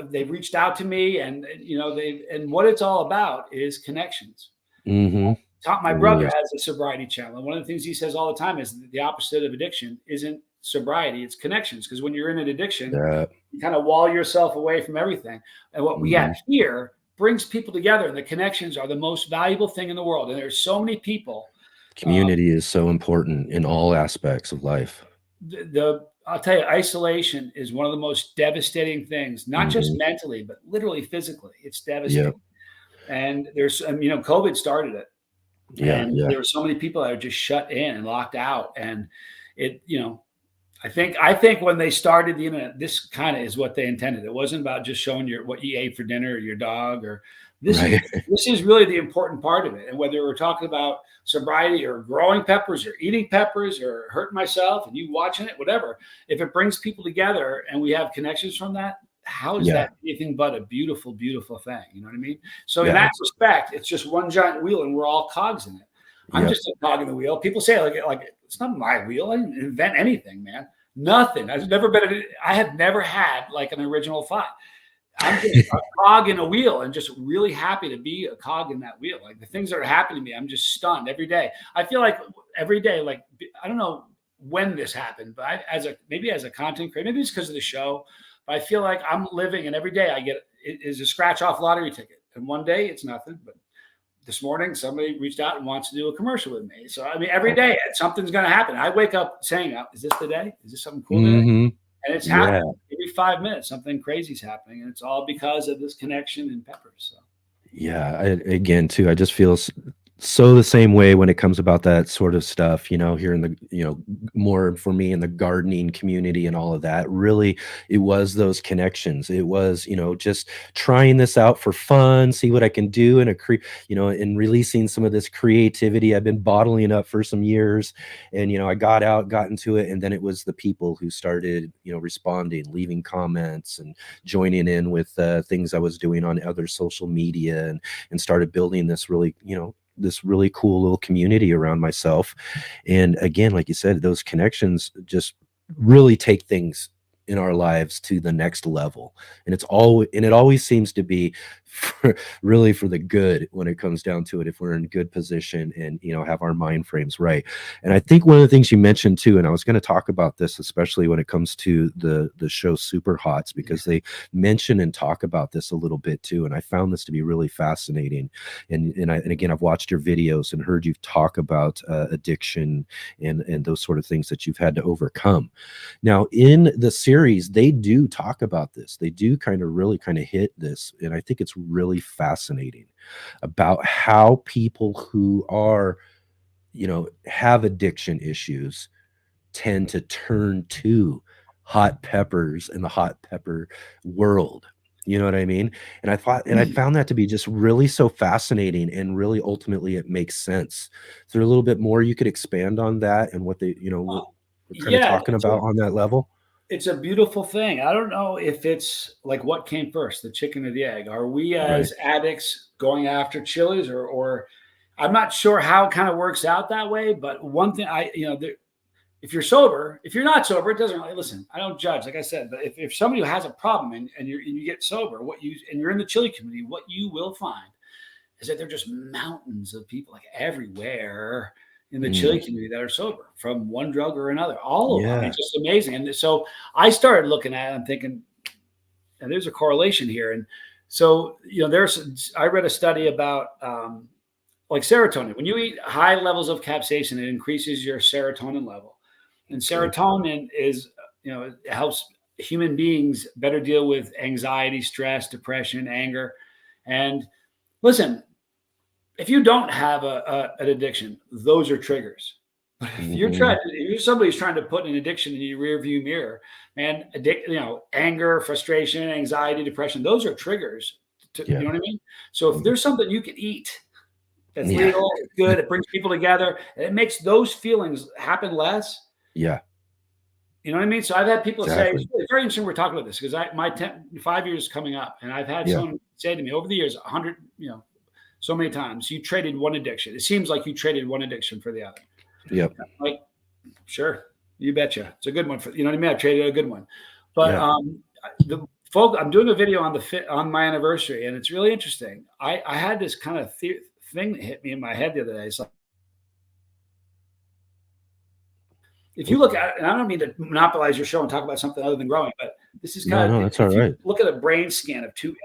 they've reached out to me and, you know, and what it's all about is connections. My brother has a sobriety channel. And one of the things he says all the time is the opposite of addiction isn't sobriety, it's connections. Because when you're in an addiction, you kind of wall yourself away from everything. And what we have here brings people together, and the connections are the most valuable thing in the world. And there's so many people. Community is so important in all aspects of life. I'll tell you, isolation is one of the most devastating things, not just mentally, but literally physically. It's devastating. And there's, you know, COVID started it. There were so many people that are just shut in and locked out. And it, you know, I think when they started the internet, this kind of is what they intended. It wasn't about just showing what you ate for dinner or your dog, or this is really the important part of it. And whether we're talking about sobriety or growing peppers or eating peppers or hurting myself and you watching it, whatever, if it brings people together and we have connections from that, how is that anything but a beautiful, beautiful thing? You know what I mean? So in that respect, it's just one giant wheel and we're all cogs in it. I'm just a cog in the wheel. People say like it's not my wheel. I didn't invent anything, man. Nothing. I have never had like an original thought. I'm just a cog in a wheel and just really happy to be a cog in that wheel. Like the things that are happening to me, I'm just stunned every day. I feel like every day, like, I don't know when this happened, but as a content creator, maybe it's because of the show, but I feel like I'm living and every day I get it is a scratch off lottery ticket. And one day it's nothing, but this morning, somebody reached out and wants to do a commercial with me. So, I mean, every day something's going to happen. I wake up saying, is this the day? Is this something cool today? And it's happening every 5 minutes. Something crazy's happening. And it's all because of this connection in peppers. So. Yeah. Again, too, I just feel so the same way when it comes about that sort of stuff, here in the, more for me in the gardening community and all of that. Really, it was those connections. It was, just trying this out for fun, see what I can do and in releasing some of this creativity I've been bottling up for some years. And, I got into it. And then it was the people who started, responding, leaving comments and joining in with things I was doing on other social media and started building this really, this really cool little community around myself. And again, like you said, those connections just really take things in our lives to the next level. And it always seems to be really for the good when it comes down to it, if we're in good position and, have our mind frames right. And I think one of the things you mentioned too, and I was going to talk about this, especially when it comes to the show Superhots, because they mention and talk about this a little bit too. And I found this to be really fascinating. And again, I've watched your videos and heard you talk about addiction and those sort of things that you've had to overcome. Now in the series, they do talk about this. They do really hit this. And I think it's really fascinating about how people who are, have addiction issues tend to turn to hot peppers in the hot pepper world. You know what I mean? And I found that to be just really so fascinating, and really ultimately it makes sense. Is there a little bit more you could expand on that and what they, we're talking about on that level? It's a beautiful thing. I don't know if it's like what came first, the chicken or the egg. Are we as addicts going after chilies, or I'm not sure how it kind of works out that way. But one thing if you're sober, if you're not sober, it doesn't really, listen, I don't judge, like I said, but if somebody who has a problem and you get sober, and you're in the chili community, what you will find is that there are just mountains of people like everywhere in the chili community that are sober from one drug or another, all of them. It's just amazing. And so I started looking at it and thinking, and there's a correlation here. And so, I read a study about like serotonin. When you eat high levels of capsaicin, it increases your serotonin level. And serotonin is, it helps human beings better deal with anxiety, stress, depression, anger. And listen, if you don't have an addiction, those are triggers. But if somebody's trying to put an addiction in your rearview mirror, and anger, frustration, anxiety, depression, those are triggers. You know what I mean? So if there's something you can eat that's legal, it's good, it brings people together, and it makes those feelings happen less. Yeah. You know what I mean? So I've had people say, it's very interesting we're talking about this, because my 5 years coming up, and I've had someone say to me over the years, 100, so many times, you traded one addiction. It seems like you traded one addiction for the other. Yep. Like, sure, you betcha. It's a good one for, you know what I mean? I traded a good one. But I'm doing a video on my anniversary, and it's really interesting. I had this kind of thing that hit me in my head the other day. It's like, if you look at it, and I don't mean to monopolize your show and talk about something other than growing, but this is kind of, that's all right. Look at a brain scan of two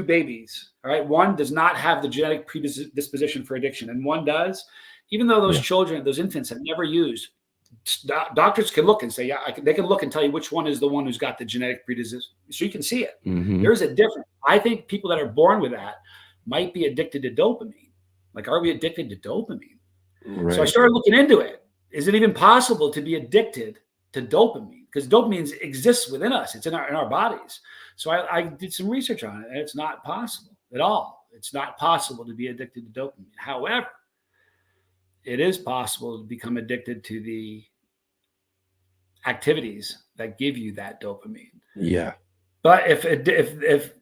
babies. All right. One does not have the genetic predisposition for addiction, and one does. Even though those children, those infants have never used, doctors can look and say, they can look and tell you which one is the one who's got the genetic predisposition. So you can see it. There's a difference. I think people that are born with that might be addicted to dopamine. Like, are we addicted to dopamine? So I started looking into it. Is it even possible to be addicted to dopamine, because dopamine exists within us. It's in our bodies. So I did some research on it, and it's not possible at all. It's not possible to be addicted to dopamine. However, it is possible to become addicted to the activities that give you that dopamine. Yeah. But if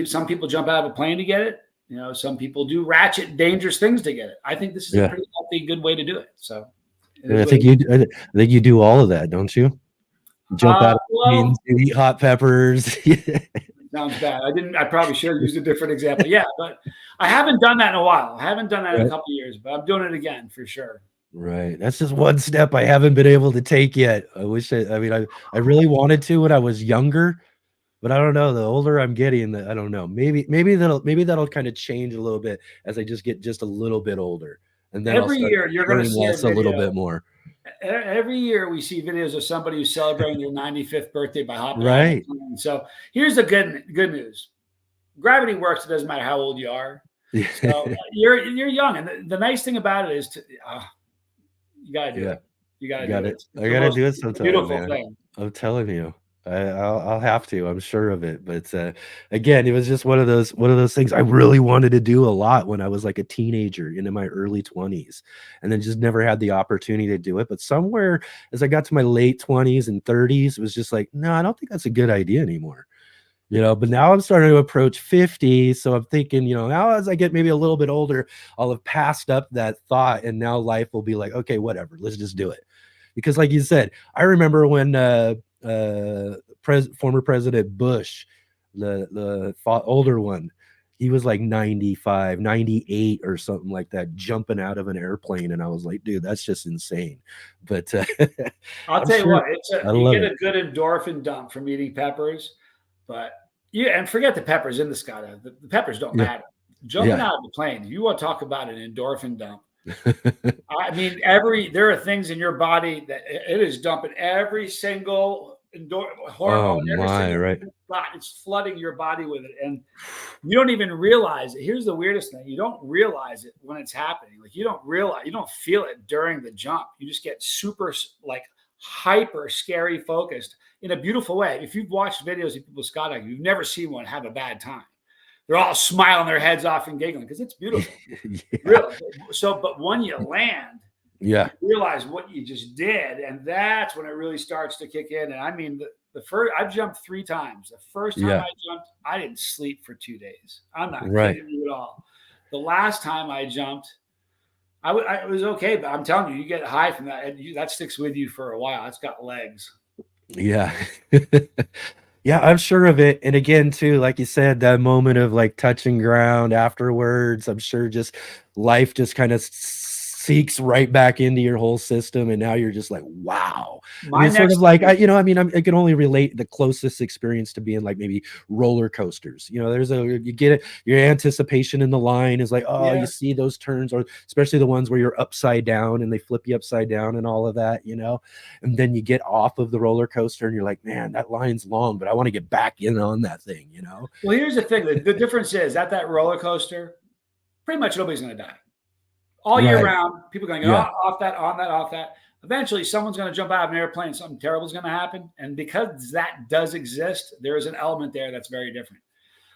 some people jump out of a plane to get it, some people do ratchet, dangerous things to get it. I think this is a pretty healthy, good way to do it. So I think you do all of that, don't you? Jump out of planes, eat hot peppers. Sounds bad. I probably should have used a different example. Yeah, but I haven't done that in a while. I haven't done that in a couple of years, but I'm doing it again for sure. Right. That's just one step I haven't been able to take yet. I wish I really wanted to when I was younger, but I don't know. The older I'm getting, I don't know. Maybe that'll kind of change a little bit as I just get just a little bit older. And then every year you're going to see a little bit more. Every year we see videos of somebody who's celebrating their 95th birthday by hopping right. out of the plane. So here's the good news. Gravity works. It doesn't matter how old you are. So you're young. And the nice thing about it is you got to do it. You got to do it. I got to do it sometime, beautiful man. thing. I'm telling you. I'll have to. I'm sure of it. But again, it was just one of those things I really wanted to do a lot when I was like a teenager into my early 20s, and then just never had the opportunity to do it. But somewhere as I got to my late 20s and 30s, it was just like, no, I don't think that's a good idea anymore. But now I'm starting to approach 50. So I'm thinking, now as I get maybe a little bit older, I'll have passed up that thought, and now life will be like, okay, whatever, let's just do it. Because like you said, I remember when former President Bush, the older one, he was like 95, 98 or something like that, jumping out of an airplane. And I was like, dude, that's just insane. But I'll tell you what, you get a good endorphin dump from eating peppers. But and forget the peppers in the sky. The peppers don't matter. Jumping out of the plane, if you want to talk about an endorphin dump, I mean, there are things in your body that it is dumping every single hormone. Right. It's flooding your body with it, and you don't even realize it. Here's the weirdest thing: you don't realize it when it's happening. Like you don't feel it during the jump. You just get super hyper scary focused in a beautiful way. If you've watched videos of people skydiving, you've never seen one have a bad time. They're all smiling their heads off and giggling because it's beautiful. Really. So, but when you land, you realize what you just did, and that's when it really starts to kick in. And I mean, the first I've jumped 3 times. The first time I jumped, I didn't sleep for 2 days. I'm not kidding you at all. The last time I jumped, it was okay, but I'm telling you, you get high from that, and that sticks with you for a while. It's got legs. Yeah. Yeah, I'm sure of it. And again, too, like you said, that moment of like touching ground afterwards, I'm sure just life just kind of seeks right back into your whole system. And now you're just like, wow. Sort of like, I can only relate the closest experience to being like maybe roller coasters. You get it. Your anticipation in the line is like, you see those turns, or especially the ones where you're upside down and they flip you upside down and all of that, and then you get off of the roller coaster and you're like, man, that line's long, but I want to get back in on that thing, Well, here's the thing. The difference is at that roller coaster, pretty much nobody's going to die. All year round, people are going to go off that, on that, off that. Eventually, someone's going to jump out of an airplane. Something terrible is going to happen. And because that does exist, there is an element there that's very different.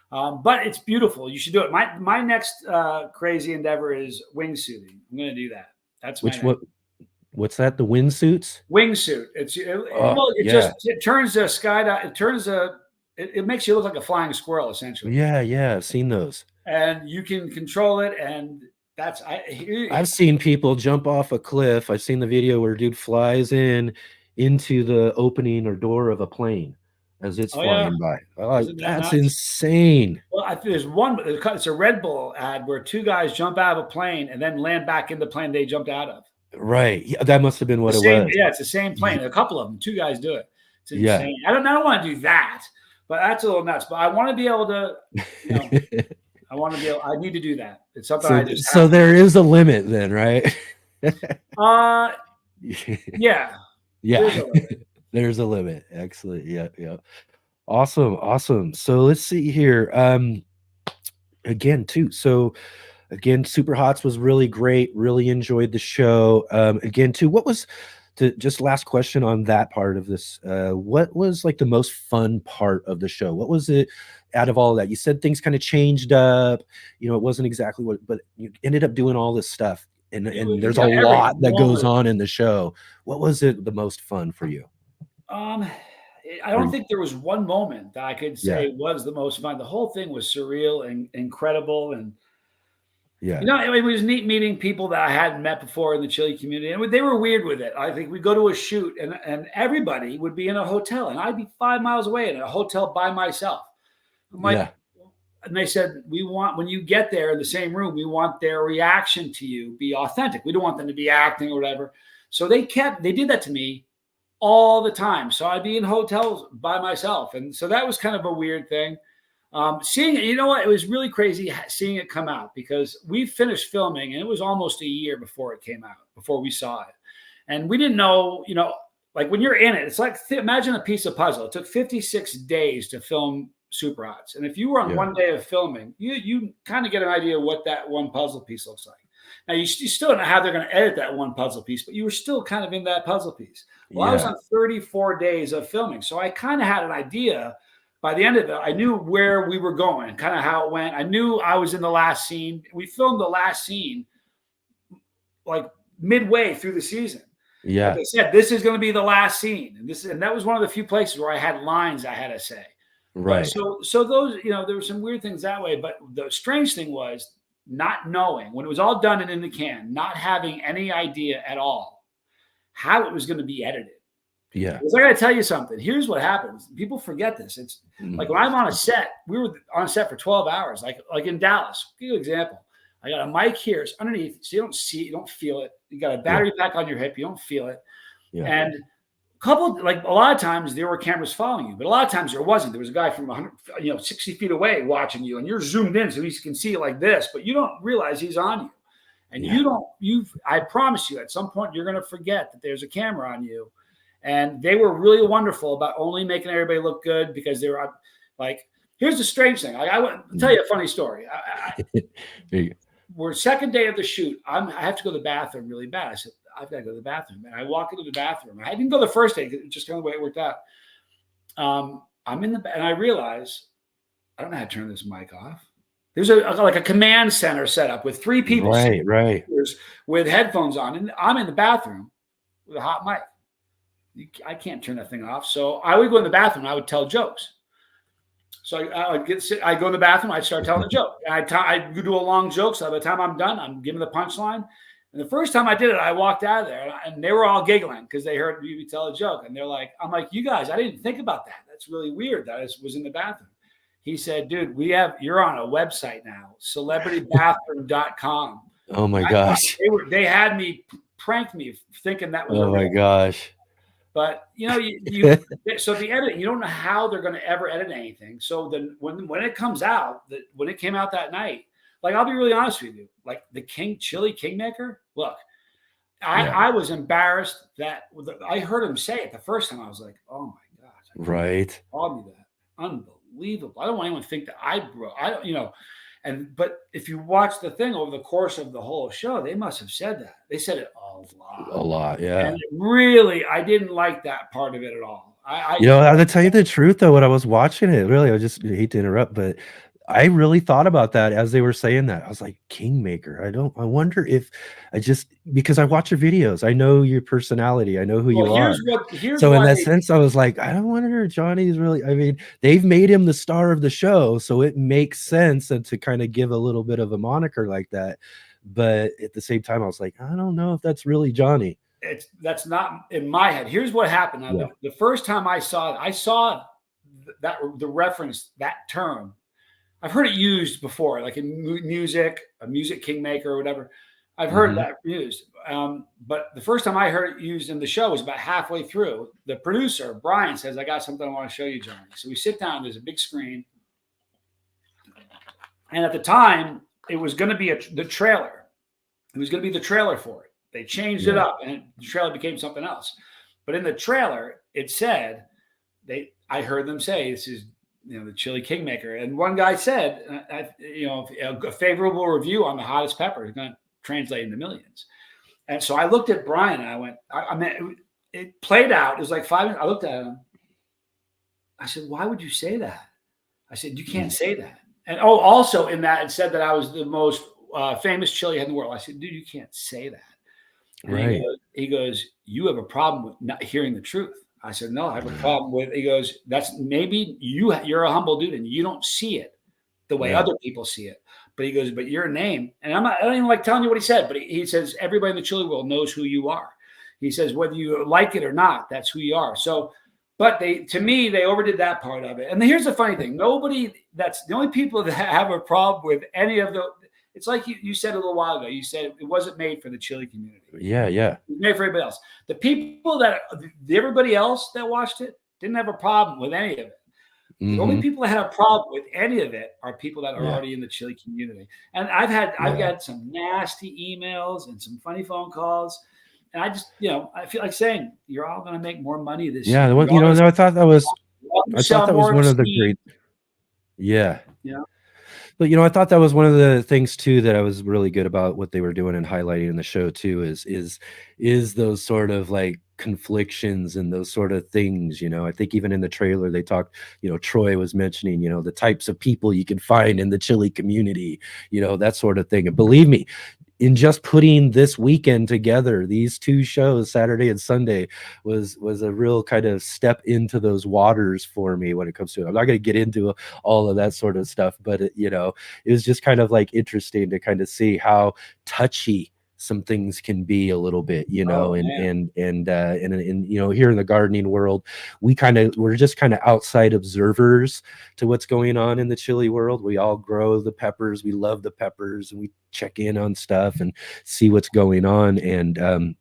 But it's beautiful. You should do it. My next crazy endeavor is wingsuiting. I'm going to do that. That's what's that? The wingsuits? Wingsuit. It turns a skydive. It makes you look like a flying squirrel, essentially. Yeah. I've seen those. And you can control it, and I've seen people jump off a cliff. I've seen the video where a dude flies into the opening or door of a plane as it's flying by. That's insane. Well, there's one. It's a Red Bull ad where 2 guys jump out of a plane and then land back in the plane they jumped out of. Right. Yeah, that must have been what it was. Yeah, it's the same plane. A couple of them. 2 guys do it. It's insane. I don't want to do that, but that's a little nuts. But I want to be able to. I need to do that. It's something so there is a limit then, right? Yeah. There's a limit. Excellent. Yeah. Awesome. So let's see here. Again, Superhots was really great. Really enjoyed the show. Again, too, what was to just last question on that part of this. What was like the most fun part of the show? What was it out of all of that? You said things kind of changed up, you know, it wasn't exactly what, but you ended up doing all this stuff. And there's a lot that goes on in the show. What was it the most fun for you? I don't think there was one moment that I could say was the most fun. The whole thing was surreal and incredible. And, you know, it was neat meeting people that I hadn't met before in the chili community. And they were weird with it. I think we'd go to a shoot and everybody would be in a hotel and I'd be 5 miles away in a hotel by myself. I'm like, and they said, we want, when you get there in the same room, we want their reaction to you be authentic. We don't want them to be acting or whatever. So they did that to me all the time. So I'd be in hotels by myself. And so that was kind of a weird thing. Seeing it, you know what? It was really crazy seeing it come out because we finished filming and it was almost a year before it came out, before we saw it. And we didn't know, you know, like when you're in it, it's like, imagine a piece of puzzle. It took 56 days to film Superhots. And if you were on one day of filming, you kind of get an idea of what that one puzzle piece looks like. Now, you still don't know how they're going to edit that one puzzle piece, but you were still kind of in that puzzle piece. Well, I was on 34 days of filming. So I kind of had an idea. By the end of it, I knew where we were going, kind of how it went. I knew I was in the last scene. We filmed the last scene like midway through the season. Yeah. Like I said, this is going to be the last scene. And that was one of the few places where I had lines I had to say. Right. So those, you know, there were some weird things that way. But the strange thing was not knowing when it was all done and in the can, not having any idea at all how it was going to be edited. Yeah. Because I got to tell you something. Here's what happens. People forget this. It's like when I'm on a set, we were on a set for 12 hours, like in Dallas. Give you an example. I got a mic here. It's underneath. So you don't see it. You don't feel it. You got a battery pack on your hip. You don't feel it. Yeah. And a lot of times there were cameras following you, but a lot of times there wasn't. There was a guy from 60 feet away watching you and you're zoomed in so he can see it like this, but you don't realize he's on you. And I promise you at some point you're going to forget that there's a camera on you. And they were really wonderful about only making everybody look good because they were like, here's the strange thing. I'll tell you a funny story. We're second day of the shoot. I have to go to the bathroom really bad. I said, I've got to go to the bathroom. And I walk into the bathroom. I didn't go the first day, just kind of the way it worked out. I'm in and I realize I don't know how to turn this mic off. There's like a command center set up with 3 people right. with headphones on. And I'm in the bathroom with a hot mic. I can't turn that thing off. So I would go in the bathroom and I would tell jokes. So I go in the bathroom, I'd start telling a joke. And I'd do a long joke. So by the time I'm done, I'm giving the punchline. And the first time I did it, I walked out of there and they were all giggling because they heard me tell a joke. And they're like, I'm like, you guys, I didn't think about that. That's really weird that I was in the bathroom. He said, dude, you're on a website now, celebritybathroom.com. Oh my gosh. They had me prank me thinking that was oh my gosh. But you know, so the editing, you don't know how they're going to ever edit anything. So then when it comes out, when it came out that night, like I'll be really honest with you, like the Chili Kingmaker. Look, I was embarrassed that I heard him say it the first time. I was like, oh my gosh, right? Called me that, unbelievable. I don't want anyone to think that I don't, you know. But if you watch the thing over the course of the whole show, they must have said that. They said it a lot. Yeah. And really, I didn't like that part of it at all. I to tell you the truth, though, when I was watching it, really, I just hate to interrupt, but I really thought about that as they were saying that. I was like, Kingmaker. I wonder if because I watch your videos, I know your personality, I know who you are. So in that sense, I was like, I don't wonder if Johnny's really, I mean, they've made him the star of the show, so it makes sense and to kind of give a little bit of a moniker like that. But at the same time, I was like, I don't know if that's really Johnny. That's not in my head. Here's what happened. Now, the first time I saw the reference, that term. I've heard it used before, like in music, a music kingmaker or whatever. I've heard that used. But the first time I heard it used in the show was about halfway through. The producer, Brian, says, I got something I want to show you, Johnny. So we sit down, there's a big screen. And at the time, it was going to be the trailer. It was going to be the trailer for it. They changed it up and the trailer became something else. But in the trailer, it said, I heard them say, this is, the Chili Kingmaker. And one guy said, a favorable review on the hottest pepper is going to translate into millions. And so I looked at Brian and I went, it played out. It was like 5 minutes. I looked at him. I said, why would you say that? I said, you can't say that. And also in that, it said that I was the most famous chili head in the world. I said, dude, you can't say that. And Right. he goes, you have a problem with not hearing the truth. I said, no, I have a problem with, he goes, that's maybe you're a humble dude and you don't see it the way other people see it. But he goes, but your name, and I don't even like telling you what he said, but he says, everybody in the chili world knows who you are. He says, whether you like it or not, that's who you are. So, but to me, they overdid that part of it. And here's the funny thing. That's the only people that have a problem with any of it's like you said a little while ago, you said it wasn't made for the chili community. Yeah. It was made for everybody else. The people everybody else that watched it didn't have a problem with any of it. The only people that had a problem with any of it are people that are already in the chili community. And I've got some nasty emails and some funny phone calls. And I just, I feel like saying, you're all going to make more money this year. I thought that was one of the great. Yeah. Yeah. But I thought that was one of the things too that I was really good about what they were doing and highlighting in the show too is those sort of like conflictions and those sort of things. I think even in the trailer they talked, Troy was mentioning, the types of people you can find in the chili community, that sort of thing. And believe me, in just putting this weekend together, these two shows, Saturday and Sunday, was a real kind of step into those waters for me when it comes to it. I'm not going to get into all of that sort of stuff, but it was just kind of like interesting to kind of see how touchy some things can be a little bit, and here in the gardening world, we're just kind of outside observers to what's going on in the chili world. We all grow the peppers. We love the peppers and we check in on stuff and see what's going on. And, and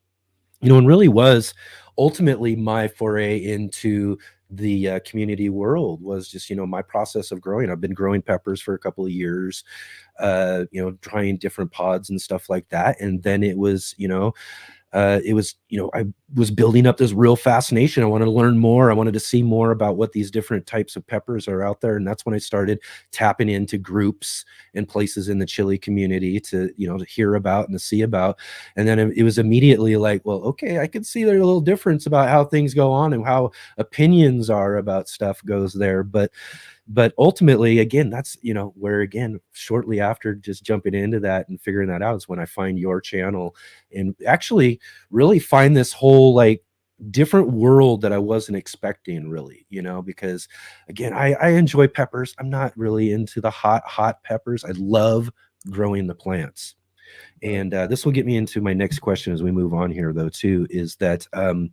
really was ultimately my foray into the community world was just, my process of growing. I've been growing peppers for a couple of years, trying different pods and stuff like that. And then it was, I was building up this real fascination. I wanted to learn more. I wanted to see more about what these different types of peppers are out there. And that's when I started tapping into groups and places in the chili community to hear about and to see about. And then it was immediately like, well, okay, I can see there's a little difference about how things go on and how opinions are about stuff goes there. But ultimately, again, that's, where, again, shortly after just jumping into that and figuring that out is when I find your channel and actually really find this whole like different world that I wasn't expecting really, because again, I enjoy peppers. I'm not really into the hot peppers. I love growing the plants. And this will get me into my next question as we move on here, though, too, is that, so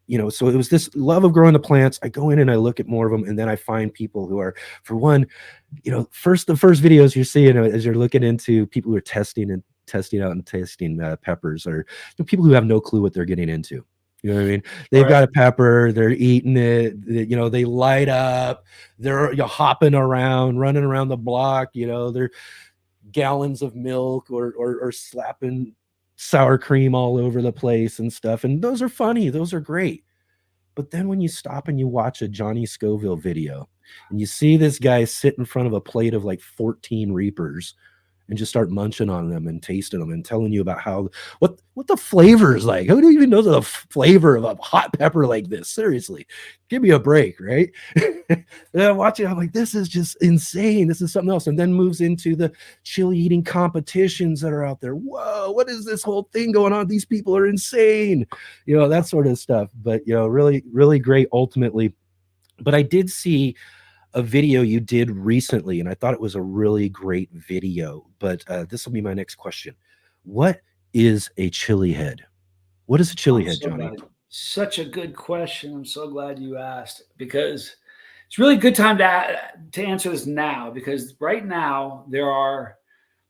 it was this love of growing the plants. I go in and I look at more of them. And then I find people who are, for one, the first videos you're seeing as you're looking into people who are testing out and tasting peppers are people who have no clue what they're getting into. You know what I mean? They've got a pepper, they're eating it, they light up, they're hopping around, running around the block, they're gallons of milk or slapping sour cream all over the place and stuff. And those are funny. Those are great. But then when you stop and you watch a Johnny Scoville video and you see this guy sit in front of a plate of like 14 Reapers and just start munching on them and tasting them and telling you about what the flavor is like. Who do you even know the flavor of a hot pepper like this? Seriously, give me a break, right? And I'm watching, I'm like, this is just insane. This is something else. And then moves into the chili eating competitions that are out there. Whoa, what is this whole thing going on? These people are insane, that sort of stuff. But, really, really great ultimately. But I did see a video you did recently, and I thought it was a really great video. But this will be my next question. What is a chili head? What is a chili head, Johnny? Such a good question. I'm so glad you asked, because it's really a good time to answer this now, because right now there are,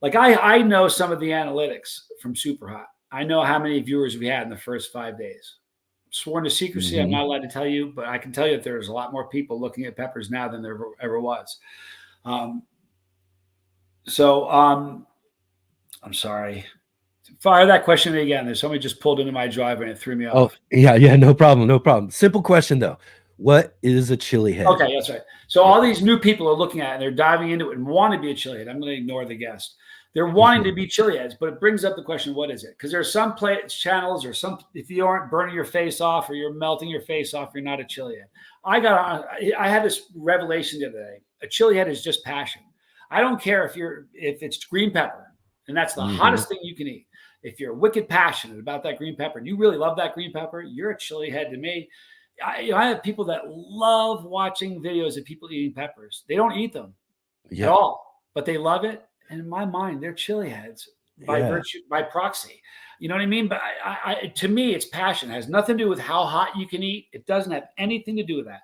like, I know some of the analytics from SuperHot. I know how many viewers we had in the first 5 days. Sworn to secrecy, I'm not allowed to tell you, but I can tell you that there's a lot more people looking at peppers now than there ever was. I'm sorry. Fire that question again. There's somebody just pulled into my driveway and it threw me off. Oh, yeah, no problem. Simple question though. What is a chili head? Okay, that's right. So all these new people are looking at it and they're diving into it and want to be a chili head. I'm going to ignore the guest. they're wanting to be chili heads, but it brings up the question, what is it? Because there are some channels or some, if you aren't burning your face off or you're melting your face off, you're not a chili head. I had this revelation the other day. A chili head is just passion. I don't care if it's green pepper, and that's the hottest thing you can eat. If you're wicked passionate about that green pepper and you really love that green pepper, you're a chili head to me. I have people that love watching videos of people eating peppers. They don't eat them at all, but they love it. And in my mind, they're chili heads by proxy. You know what I mean? But to me, it's passion. It has nothing to do with how hot you can eat. It doesn't have anything to do with that.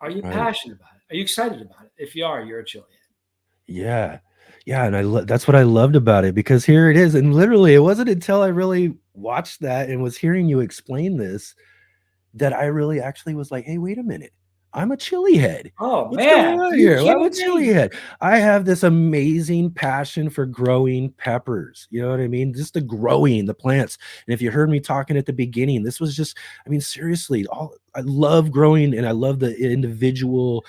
Are you passionate about it? Are you excited about it? If you are, you're a chili head. Yeah. Yeah. And that's what I loved about it, because here it is. And literally, it wasn't until I really watched that and was hearing you explain this that I really actually was like, hey, wait a minute. I'm a chili head. Oh, What's man. going on here? I'm a chili head. I have this amazing passion for growing peppers. You know what I mean? Just the growing the plants. And if you heard me talking at the beginning, this was just, I mean, seriously, I love growing, and I love the individual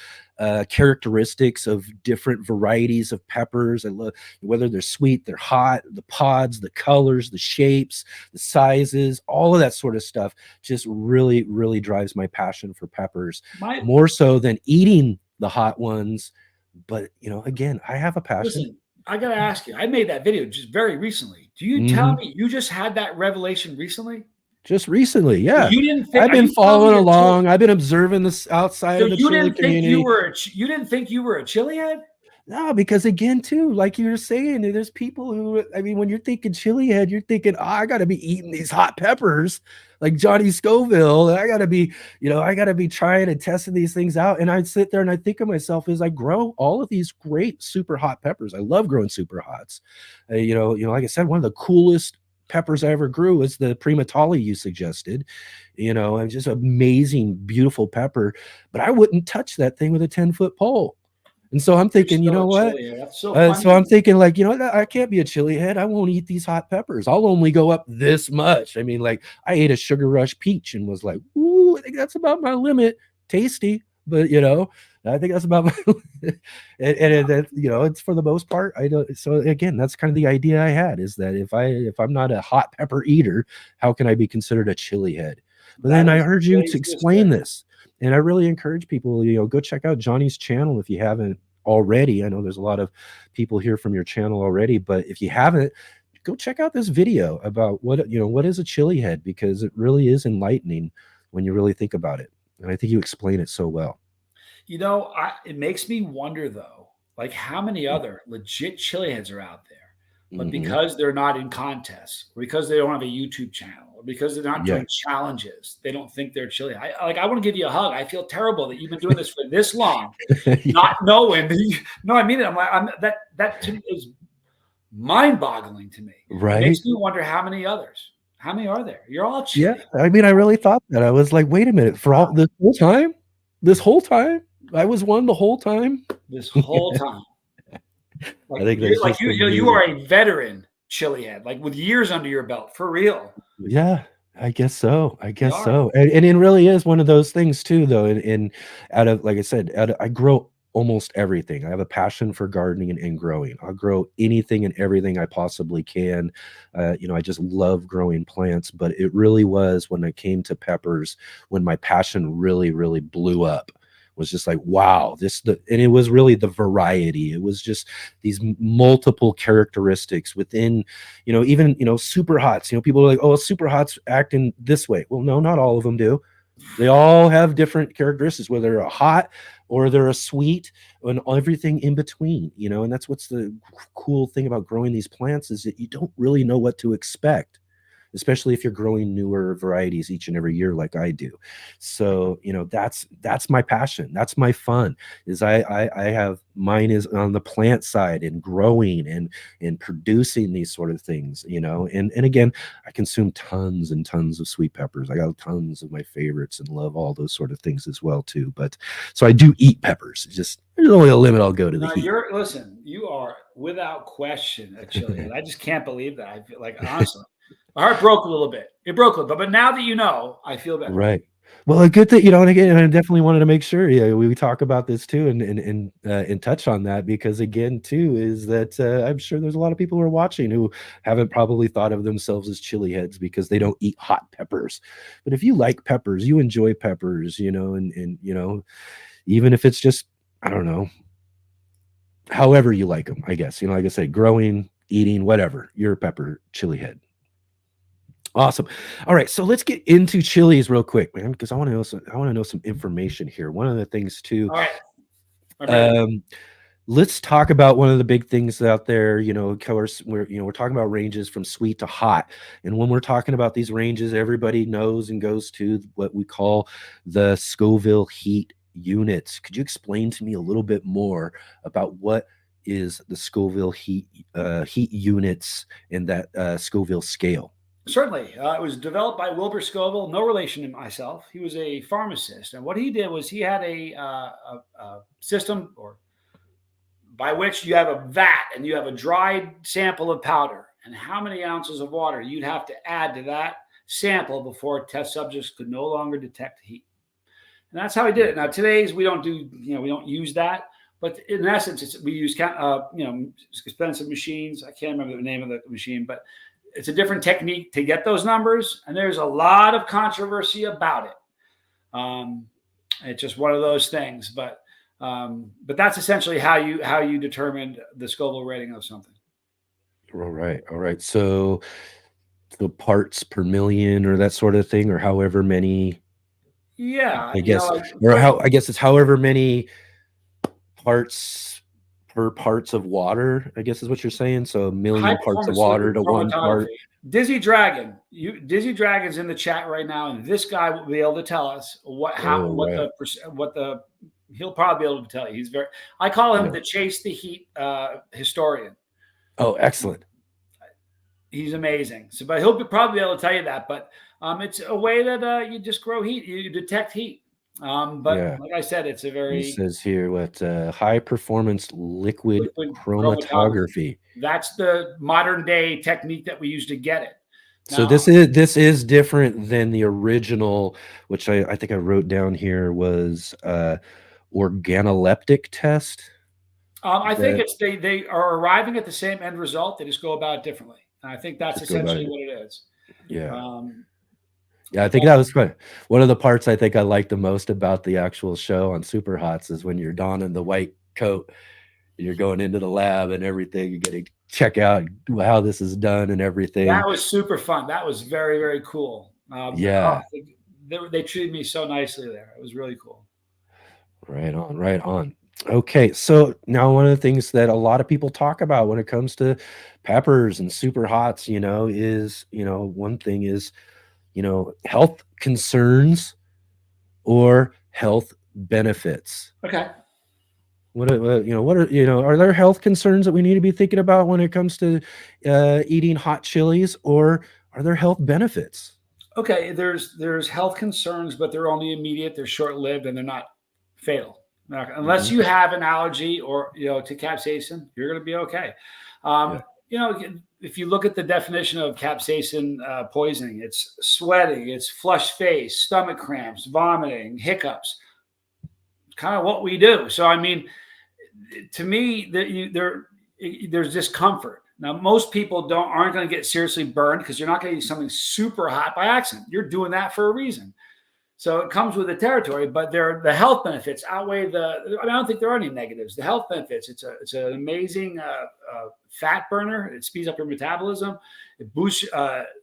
characteristics of different varieties of peppers. I love whether they're sweet, they're hot, the pods, the colors, the shapes, the sizes, all of that sort of stuff just really, really drives my passion for peppers, more so than eating the hot ones. But, you know, again, I have a passion. Listen, I got to ask you, I made that video just very recently. Do you tell me you just had that revelation recently? Just recently, yeah. You didn't think, I've been following along. I've been observing this outside of the chili community. You didn't think you were a chili head? No, because again, too, like you were saying, there's people who, I mean, when you're thinking chili head, you're thinking, I got to be eating these hot peppers like Johnny Scoville. And I got to be, I got to be trying and testing these things out. And I sit there and I think of myself as I grow all of these great super hot peppers. I love growing super hots. Like I said, one of the coolest peppers I ever grew was the Primatali you suggested, and just amazing, beautiful pepper, but I wouldn't touch that thing with a 10-foot pole. And so I'm thinking, you know what? So I'm thinking like, I can't be a chili head. I won't eat these hot peppers. I'll only go up this much. I mean, like I ate a Sugar Rush peach and was like, ooh, I think that's about my limit. Tasty, but I think that's about my and it's for the most part. I don't. So again, that's kind of the idea I had, is that if I'm not a hot pepper eater, how can I be considered a chili head? But then I heard you to explain this, and I really encourage people, go check out Johnny's channel if you haven't already. I know there's a lot of people here from your channel already, but if you haven't, go check out this video about what is a chili head, because it really is enlightening when you really think about it. And I think you explain it so well. It makes me wonder, though, like how many other legit chili heads are out there, but because they're not in contests, or because they don't have a YouTube channel, or because they're not doing challenges, they don't think they're chili. I want to give you a hug. I feel terrible that you've been doing this for this long, not knowing. No, I mean it. I'm like, that is mind-boggling to me. Right? It makes me wonder how many others. How many are there? You're all chili. Yeah, I mean, I really thought that. I was like, wait a minute, for all this whole time. I was one the whole time. This whole time. I think you are a veteran chili head, like with years under your belt, for real. Yeah, I guess so. And it really is one of those things too, though. And out of, like I said, I grow almost everything. I have a passion for gardening and growing. I'll grow anything and everything I possibly can. I just love growing plants, but it really was when it came to peppers when my passion really, really blew up. Was just like, wow, and it was really the variety. It was just these multiple characteristics within, even, SuperHots. People are like, oh, SuperHots acting this way. Well, no, not all of them do. They all have different characteristics, whether they're a hot or they're a sweet, and everything in between, and that's what's the cool thing about growing these plants, is that you don't really know what to expect, especially if you're growing newer varieties each and every year like I do. So, that's my passion. That's my fun, is I have, mine is on the plant side and growing and producing these sort of things, and again, I consume tons and tons of sweet peppers. I got tons of my favorites and love all those sort of things as well too. But so I do eat peppers. Just there's only a limit I'll go to the heat. Listen, you are without question a chili head. I just can't believe that. I feel like, honestly, my heart broke a little bit. It broke a little bit, but now that I feel better. Right. Well, a good thing, and again, I definitely wanted to make sure, we talk about this too, and touch on that because again, too, is that I'm sure there's a lot of people who are watching who haven't probably thought of themselves as chili heads because they don't eat hot peppers. But if you like peppers, you enjoy peppers, and even if it's just, I don't know, however you like them, I guess, like I say, growing, eating, whatever, you're a pepper chili head. Awesome. All right, so let's get into chilies real quick, man, because I want to know some information here. One of the things too. All right. Let's talk about one of the big things out there. Of course, we're talking about ranges from sweet to hot, and when we're talking about these ranges, everybody knows and goes to what we call the Scoville heat units. Could you explain to me a little bit more about what is the Scoville heat units and that Scoville scale? Certainly. It was developed by Wilbur Scoville, no relation to myself. He was a pharmacist. And what he did was he had a system by which you have a vat and you have a dried sample of powder. And how many ounces of water you'd have to add to that sample before test subjects could no longer detect heat. And that's how he did it. Now, today's we don't use that. But in essence, we use expensive machines. I can't remember the name of the machine, but it's a different technique to get those numbers, and there's a lot of controversy about it. It's just one of those things, but that's essentially how you determined the Scoville rating of something. All right. So the parts per million, or that sort of thing, or however many. Yeah, I guess, I guess it's however many parts per parts of water, I guess is what you're saying. So 1 million parts of water to 1 part. Dizzy Dragon's in the chat right now, and this guy will be able to tell us he'll probably be able to tell you. I call him the Chase the Heat historian. Oh, excellent. He's amazing. So, but he'll probably be able to tell you that. But it's a way that you just grow heat. You detect heat. Like I said, it's a very. He says here what high performance liquid chromatography. That's the modern day technique that we use to get it. Now, so this is different than the original, which I think I wrote down here was organoleptic test. I think it's they are arriving at the same end result. They just go about it differently. And I think that's essentially what it is. Yeah. Yeah, I think that was one of the parts I think I like the most about the actual show on Superhots is when you're donning the white coat and you're going into the lab and everything. You get to check out how this is done and everything. That was super fun. That was very, very cool. They treated me so nicely there. It was really cool. Right on. Okay, so now one of the things that a lot of people talk about when it comes to peppers and Superhots, is, one thing is, health concerns or health benefits. Okay. Are there health concerns that we need to be thinking about when it comes to eating hot chilies, or are there health benefits? Okay, there's health concerns, but they're only immediate, they're short-lived, and they're not fatal. Unless you have an allergy or to capsaicin, you're going to be okay. If you look at the definition of capsaicin poisoning, it's sweating, it's flushed face, stomach cramps, vomiting, hiccups. Kind of what we do. So I mean, to me, there's discomfort. Now, most people aren't going to get seriously burned because you're not going to eat something super hot by accident. You're doing that for a reason. So it comes with the territory, but the health benefits outweigh I don't think there are any negatives. The health benefits, it's an amazing fat burner. It speeds up your metabolism. It boosts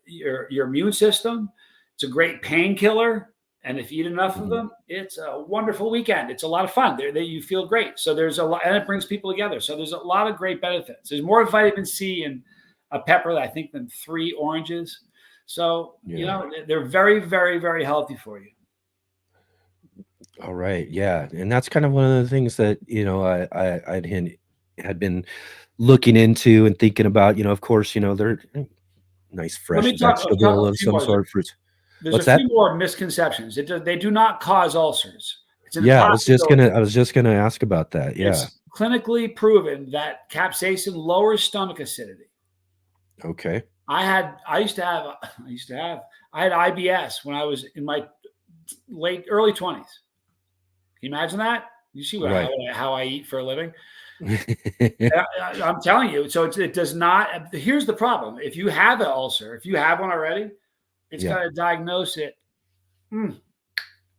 your immune system. It's a great painkiller. And if you eat enough of them, it's a wonderful weekend. It's a lot of fun. You feel great. So there's a lot, and it brings people together. So there's a lot of great benefits. There's more vitamin C in a pepper, I think, than 3 oranges. So, they're very, very, very healthy for you. All right. Yeah. And that's kind of one of the things that, I had been looking into and thinking about, of course, they're nice, fresh vegetable of some sort of fruits. There's a few more misconceptions. They do not cause ulcers. I was just gonna ask about that. Yeah. It's clinically proven that capsaicin lowers stomach acidity. Okay. I had IBS when I was in my early 20s. Can you imagine that? You see how I eat for a living? I'm telling you. So it does not. Here's the problem: if you have an ulcer, if you have one already, it's got to diagnose it.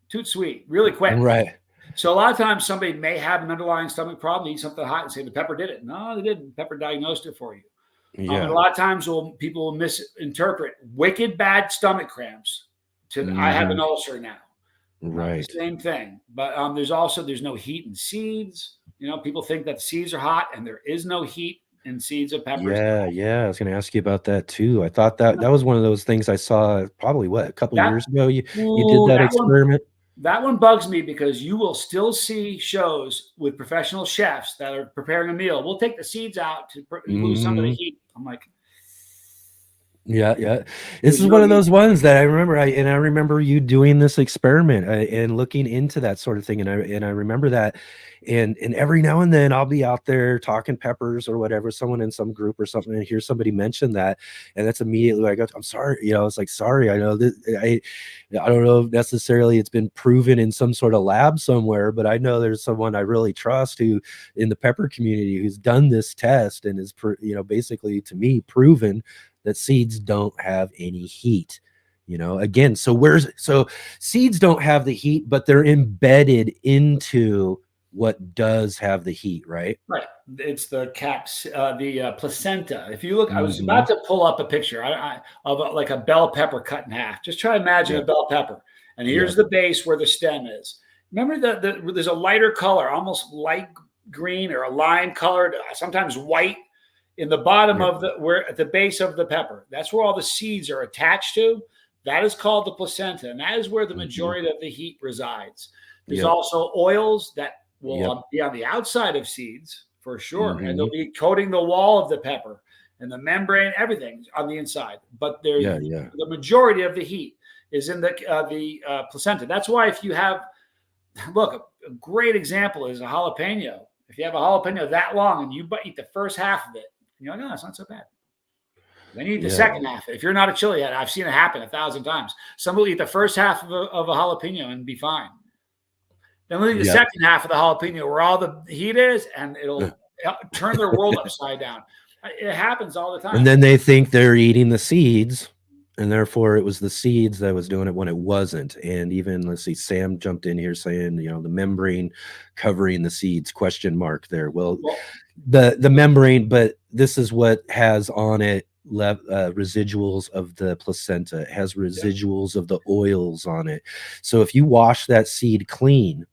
Toot sweet, really quick. Right. So a lot of times somebody may have an underlying stomach problem, eat something hot, and say the pepper did it. No, they didn't. Pepper diagnosed it for you. And a lot of times people will misinterpret wicked bad stomach cramps to I have an ulcer now. Right. Same thing. But there's no heat in seeds. People think that seeds are hot, and there is no heat in seeds of peppers. Yeah. I was going to ask you about that too. I thought that was one of those things I saw probably a couple of years ago. You did that experiment. That one bugs me because you will still see shows with professional chefs that are preparing a meal. We'll take the seeds out to lose some of the heat. I'm like, yeah. This is one of those ones that I remember. I remember you doing this experiment and looking into that sort of thing. And I remember that. And every now and then I'll be out there talking peppers or whatever, someone in some group or something, and hear somebody mention that. And that's immediately I go, I'm sorry. It's like, sorry, I know that I don't know if necessarily it's been proven in some sort of lab somewhere, but I know there's someone I really trust who in the pepper community who's done this test and is, basically to me proven that seeds don't have any heat. Again, so seeds don't have the heat, but they're embedded into what does have the heat, right? Right. It's the placenta. If you look, I was about to pull up a picture of like a bell pepper cut in half. Just try to imagine a bell pepper. And here's the base where the stem is. Remember there's a lighter color, almost light green or a lime colored, sometimes white in the bottom of where at the base of the pepper. That's where all the seeds are attached to. That is called the placenta. And that is where the majority of the heat resides. There's also oils that will be on the outside of seeds for sure. And they'll be coating the wall of the pepper and the membrane, everything on the inside. But there's the majority of the heat is in the placenta. That's why if you have, look, a great example is a jalapeno. If you have a jalapeno that long and you eat the first half of it, you're like, no, it's not so bad. Then you eat the second half. If you're not a chili head, I've seen it happen 1,000 times. Somebody will eat the first half of a jalapeno and be fine. Then we'll eat the second half of the jalapeno where all the heat is, and it'll turn their world upside down. It happens all the time. And then they think they're eating the seeds, and therefore it was the seeds that was doing it when it wasn't. And even, let's see, Sam jumped in here saying, the membrane covering the seeds, ? There. Well, the membrane, but this is what has on it residuals of the placenta. It has residuals of the oils on it. So if you wash that seed clean,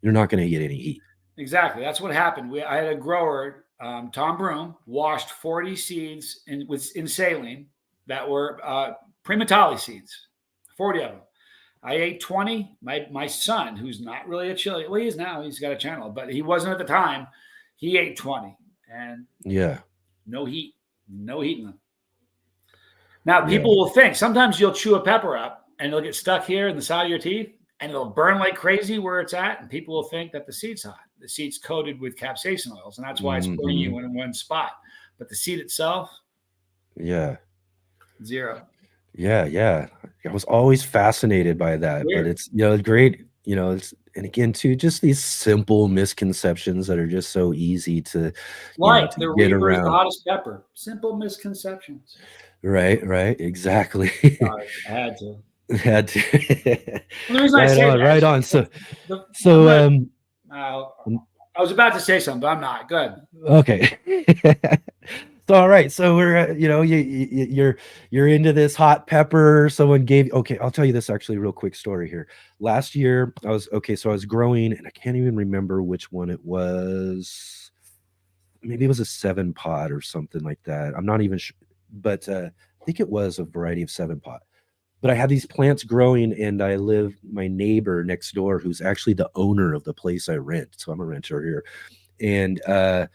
you're not going to get any heat. Exactly. That's what happened. I had a grower, Tom Broom, washed 40 seeds in saline that were primatali seeds, 40 of them. I ate 20. My son, who's not really a chili, well, he is now. He's got a channel, but he wasn't at the time. He ate 20, and no heat in them. Now, people will think sometimes you'll chew a pepper up and it'll get stuck here in the side of your teeth, and it'll burn like crazy where it's at, and people will think that the seed's hot. The seed's coated with capsaicin oils, and that's why it's burning you in one spot. But the seed itself, zero. Yeah. I was always fascinated by that. Weird. But it's great. It's, and again, too, just these simple misconceptions that are just so easy to the Reaper is the hottest pepper. Simple misconceptions. Right. Exactly. Sorry, I had to. Right on. So, I was about to say something, but I'm not. Good. Okay. So, all right. So we're, you're into this hot pepper. Someone gave. Okay, I'll tell you this actually real quick story here. Last year, I was growing, and I can't even remember which one it was. Maybe it was a 7-pot or something like that. I'm not even sure, but I think it was a variety of 7-pot. But I had these plants growing, and my neighbor next door, who's actually the owner of the place I rent. So I'm a renter here. And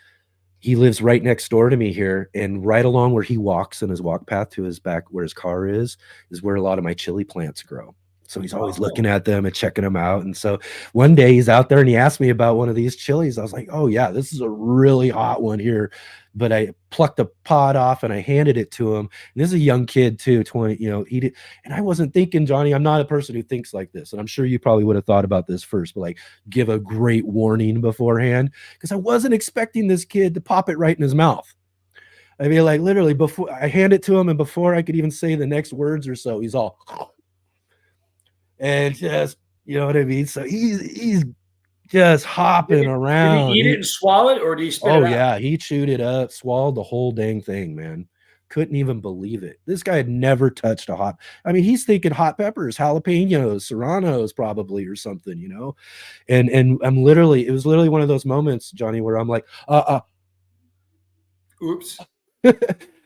he lives right next door to me here. And right along where he walks in his walk path to his back, where his car is where a lot of my chili plants grow. So he's always looking at them and checking them out. And so one day he's out there and he asked me about one of these chilies. I was like, oh yeah, this is a really hot one here. But I plucked the pod off and I handed it to him. And this is a young kid too, 20, he did. And I wasn't thinking, Johnny, I'm not a person who thinks like this. And I'm sure you probably would have thought about this first, but like give a great warning beforehand. Because I wasn't expecting this kid to pop it right in his mouth. I mean, like literally before I hand it to him and before I could even say the next words or so, he's all, and just, you know what I mean? So he's just hopping around. Did he eat it and swallow it, or did he spit it out? Oh yeah, he chewed it up, swallowed the whole dang thing, man. Couldn't even believe it. This guy had never touched a hot. I mean, he's thinking hot peppers, jalapenos, serranos, probably, or something, And it was literally one of those moments, Johnny, where I'm like, oops. and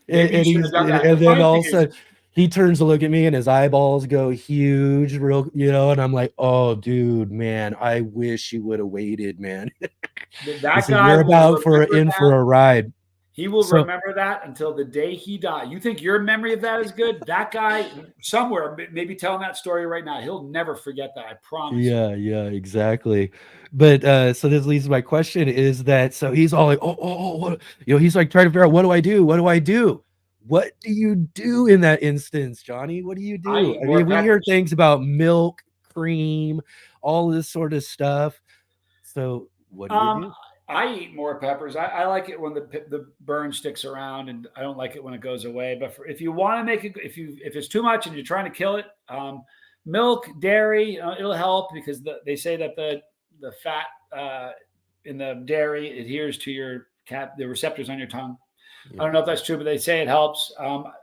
then all of a sudden he turns to look at me and his eyeballs go huge, and I'm like, oh dude, man, I wish you would have waited, man. That guy, you're about for a ride. He will remember that until the day he dies. You think your memory of that is good? That guy somewhere, maybe telling that story right now, he'll never forget that. I promise. Yeah, exactly. But so this leads to my question is that, so he's all like, what? He's like trying to figure out, what do I do? What do I do? What do you do in that instance, Johnny? What do you do? I mean, we hear things about milk, cream, all this sort of stuff. So what do you do? I eat more peppers. I like it when the burn sticks around, and I don't like it when it goes away. But if you want to make it, if it's too much and you're trying to kill it, milk, dairy, it'll help because they say that the fat in the dairy adheres to the receptors on your tongue. I don't know if that's true, but they say it helps.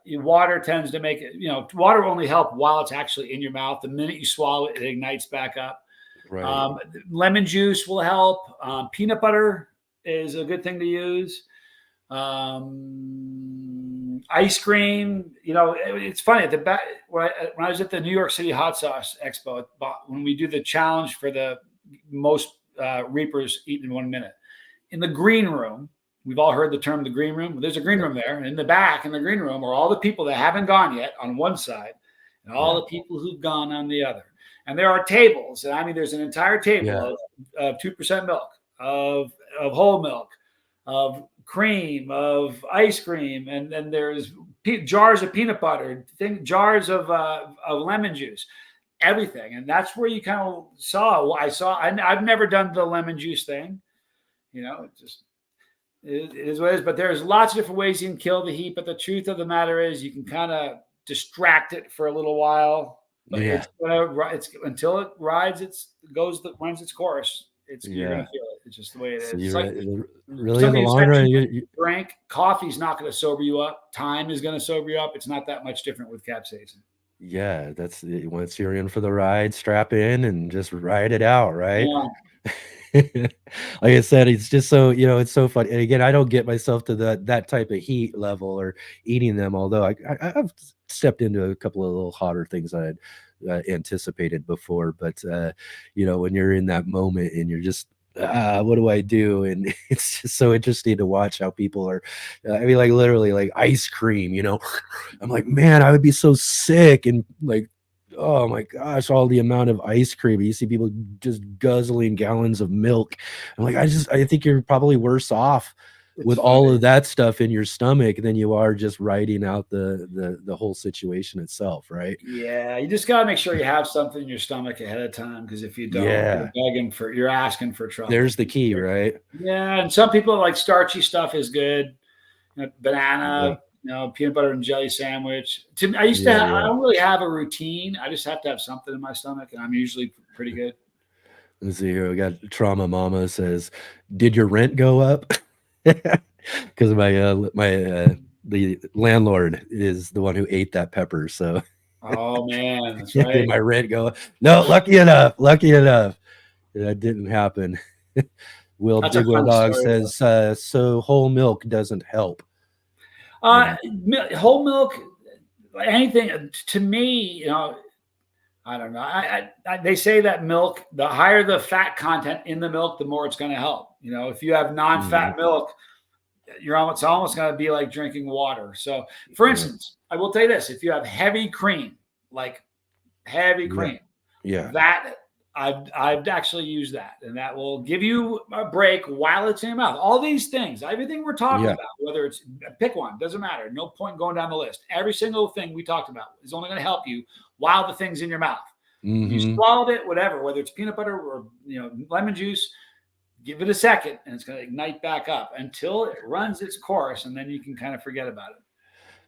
Water tends to make it. Water will only help while it's actually in your mouth. The minute you swallow it, it ignites back up. Right. Lemon juice will help. Peanut butter is a good thing to use. Ice cream. It's funny. When I was at the New York City Hot Sauce Expo, when we do the challenge for the most Reapers eaten in 1 minute, in the green room, we've all heard the term the green room. There's a green room there, and in the back in the green room are all the people that haven't gone yet on one side, and all the people who've gone on the other. And there are tables. And I mean, there's an entire table of 2% milk, of whole milk, of cream, of ice cream. And then there's jars of peanut butter, jars of lemon juice, everything. And that's where you kind of I've never done the lemon juice thing. It is what it is. But there's lots of different ways you can kill the heat. But the truth of the matter is you can kind of distract it for a little while. But it's until it runs its course. You're gonna feel it. It's just the way it is. So really in the long run, drink coffee's not going to sober you up. Time is going to sober you up. It's not that much different with capsaicin. Yeah, that's once you're in for the ride, strap in and just ride it out, right? Yeah. Like I said, it's just so it's so fun. And again, I don't get myself to that type of heat level or eating them, although I've stepped into a couple of little hotter things I had anticipated before. But when you're in that moment and you're just what do I do? And it's just so interesting to watch how people are. I mean, like literally, like ice cream. I'm like, man, I would be so sick and like. Oh my gosh, all the amount of ice cream. You see people just guzzling gallons of milk. I'm like, I think you're probably worse off with all of that stuff in your stomach than you are just writing out the whole situation itself, right? Yeah, you just gotta make sure you have something in your stomach ahead of time, because if you don't, you're asking for trouble. There's the key, right? Yeah, and some people like starchy stuff is good. Banana. Peanut butter and jelly sandwich. I don't really have a routine. I just have to have something in my stomach, and I'm usually pretty good. Let's see here. We got Trauma Mama says, "Did your rent go up?" Because the landlord is the one who ate that pepper. So, oh man, that's right. Did my rent go up? No, lucky enough. That didn't happen. Will Digwell Dog says, "So whole milk doesn't help." Whole milk, anything to me, I don't know. They say that milk, the higher the fat content in the milk, the more it's going to help. If you have non-fat milk, it's almost going to be like drinking water. So, for instance, I will tell you this: if you have heavy cream, like heavy cream, Yeah. That I've actually used that, and that will give you a break while it's in your mouth. All these things, everything we're talking about, whether it's pick one, doesn't matter. No point going down the list. Every single thing we talked about is only going to help you while the thing's in your mouth. You swallowed it, whatever, whether it's peanut butter or lemon juice, give it a second, and it's going to ignite back up until it runs its course, and then you can kind of forget about it.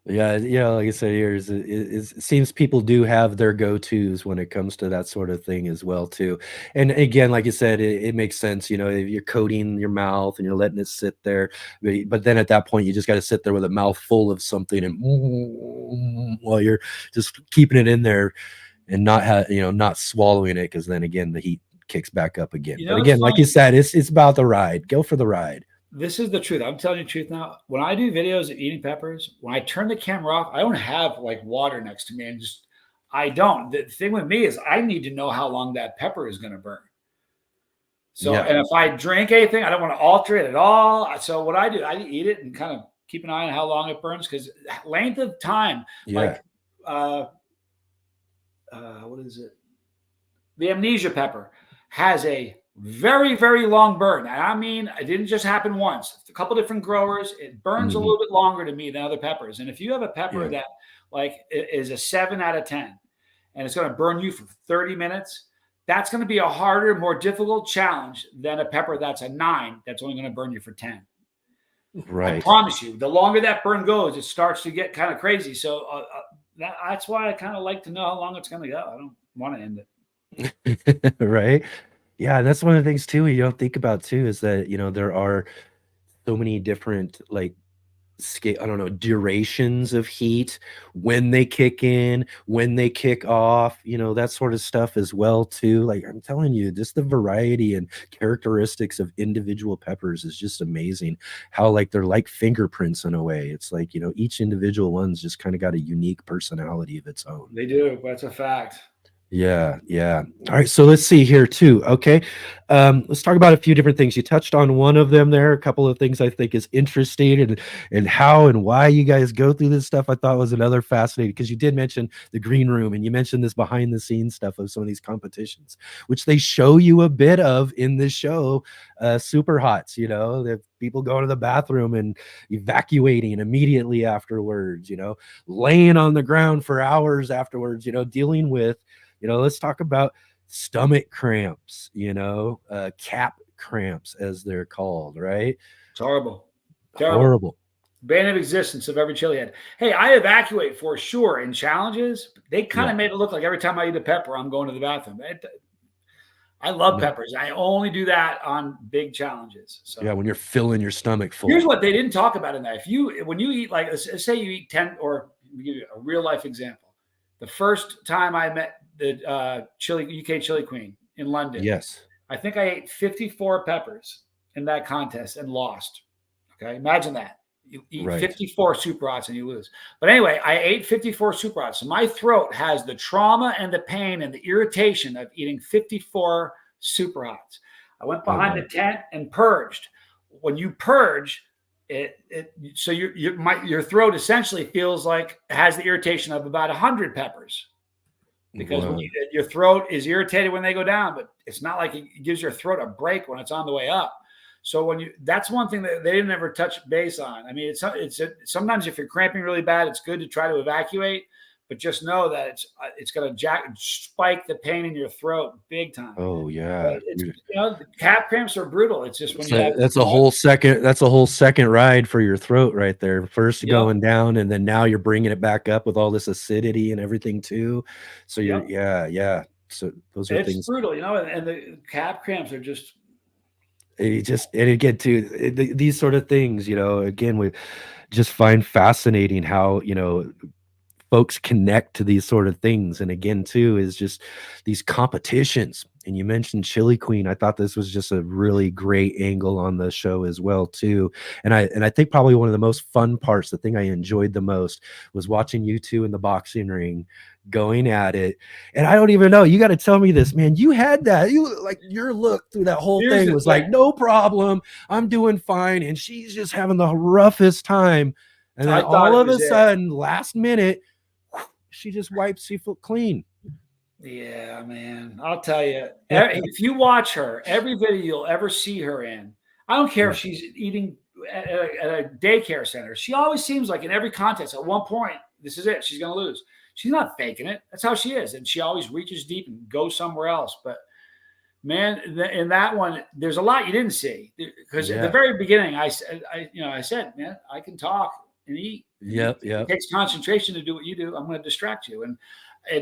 Yeah, like I said here, it seems people do have their go-tos when it comes to that sort of thing as well too. And again, like you said, it makes sense. If you're coating your mouth and you're letting it sit there, but then at that point, you just got to sit there with a mouth full of something and while you're just keeping it in there and not swallowing it, because then again the heat kicks back up again. But again, like you said, it's about the ride. Go for the ride. This is the truth. I'm telling you the truth now. When I do videos of eating peppers, when I turn the camera off, I don't have like water next to me, and I don't. The thing with me is I need to know how long that pepper is going to burn. So, and if I drink anything, I don't want to alter it at all. So what I do, I eat it and kind of keep an eye on how long it burns, because length of time, like what is it? The amnesia pepper has a very, very long burn. And I mean, it didn't just happen once. A couple different growers, it burns a little bit longer to me than other peppers. And if you have a pepper that like is a 7 out of 10, and it's going to burn you for 30 minutes, that's going to be a harder, more difficult challenge than a pepper that's a 9 that's only going to burn you for 10. Right. I promise you, the longer that burn goes, it starts to get kind of crazy. So that's why I kind of like to know how long it's going to go. I don't want to end it. Right. Yeah, that's one of the things too you don't think about too, is that there are so many different durations of heat, when they kick in, when they kick off, that sort of stuff as well too. Like I'm telling you, just the variety and characteristics of individual peppers is just amazing. How like they're like fingerprints in a way. It's like each individual one's just kind of got a unique personality of its own. They do. That's a fact. Yeah. All right, so let's see here too. Okay, let's talk about a few different things. You touched on one of them there. A couple of things I think is interesting, and how and why you guys go through this stuff, I thought was another fascinating, because you did mention the green room, and you mentioned this behind the scenes stuff of some of these competitions, which they show you a bit of in this show, Superhots. The people going to the bathroom and evacuating immediately afterwards. Laying on the ground for hours afterwards. Dealing with. Let's talk about stomach cramps, cap cramps, as they're called, right? It's horrible. Horrible. Bane of existence of every chili head. Hey, I evacuate for sure in challenges. They kind of made it look like every time I eat a pepper, I'm going to the bathroom. I love peppers. I only do that on big challenges. So yeah, when you're filling your stomach full. Here's what they didn't talk about in that. When you eat, like, let's say you eat 10, or I'll give you a real life example. The first time I met the UK chili queen in London. Yes. I think I ate 54 peppers in that contest and lost. Okay. Imagine that. You eat 54 Superhots and you lose. But anyway, I ate 54 Superhots. So my throat has the trauma and the pain and the irritation of eating 54 Superhots. I went behind the tent and purged. When you purge, so your throat essentially feels like it has the irritation of about 100 peppers. Because when your throat is irritated when they go down, but it's not like it gives your throat a break when it's on the way up. So that's one thing that they didn't ever touch base on. I mean, it's sometimes if you're cramping really bad, it's good to try to evacuate, but just know that it's going to spike the pain in your throat big time. Oh yeah. The cap cramps are brutal. It's just when that's a whole second ride for your throat right there. First going down, and then now you're bringing it back up with all this acidity and everything too. So So those are things. It's brutal, and the cap cramps are just. These sort of things, again, we just find fascinating how, folks connect to these sort of things. And again, too, is just these competitions. And you mentioned Chili Queen. I thought this was just a really great angle on the show as well, too. And I think probably one of the most fun parts, the thing I enjoyed the most, was watching you two in the boxing ring going at it. And I don't even know, you got to tell me this, man. You had that, your look through that whole thing was like, no problem, I'm doing fine, and she's just having the roughest time. And then all of a sudden, last minute, she just wipes you foot clean. Yeah, man. I'll tell you, if you watch her, every video you'll ever see her in, I don't care if she's eating at a daycare center. She always seems like in every contest, at one point, this is it. She's going to lose. She's not faking it. That's how she is. And she always reaches deep and goes somewhere else. But man, in that one, there's a lot you didn't see. Because at the very beginning, I said, man, I can talk and eat. Yep. It takes concentration to do what you do. I'm going to distract you. And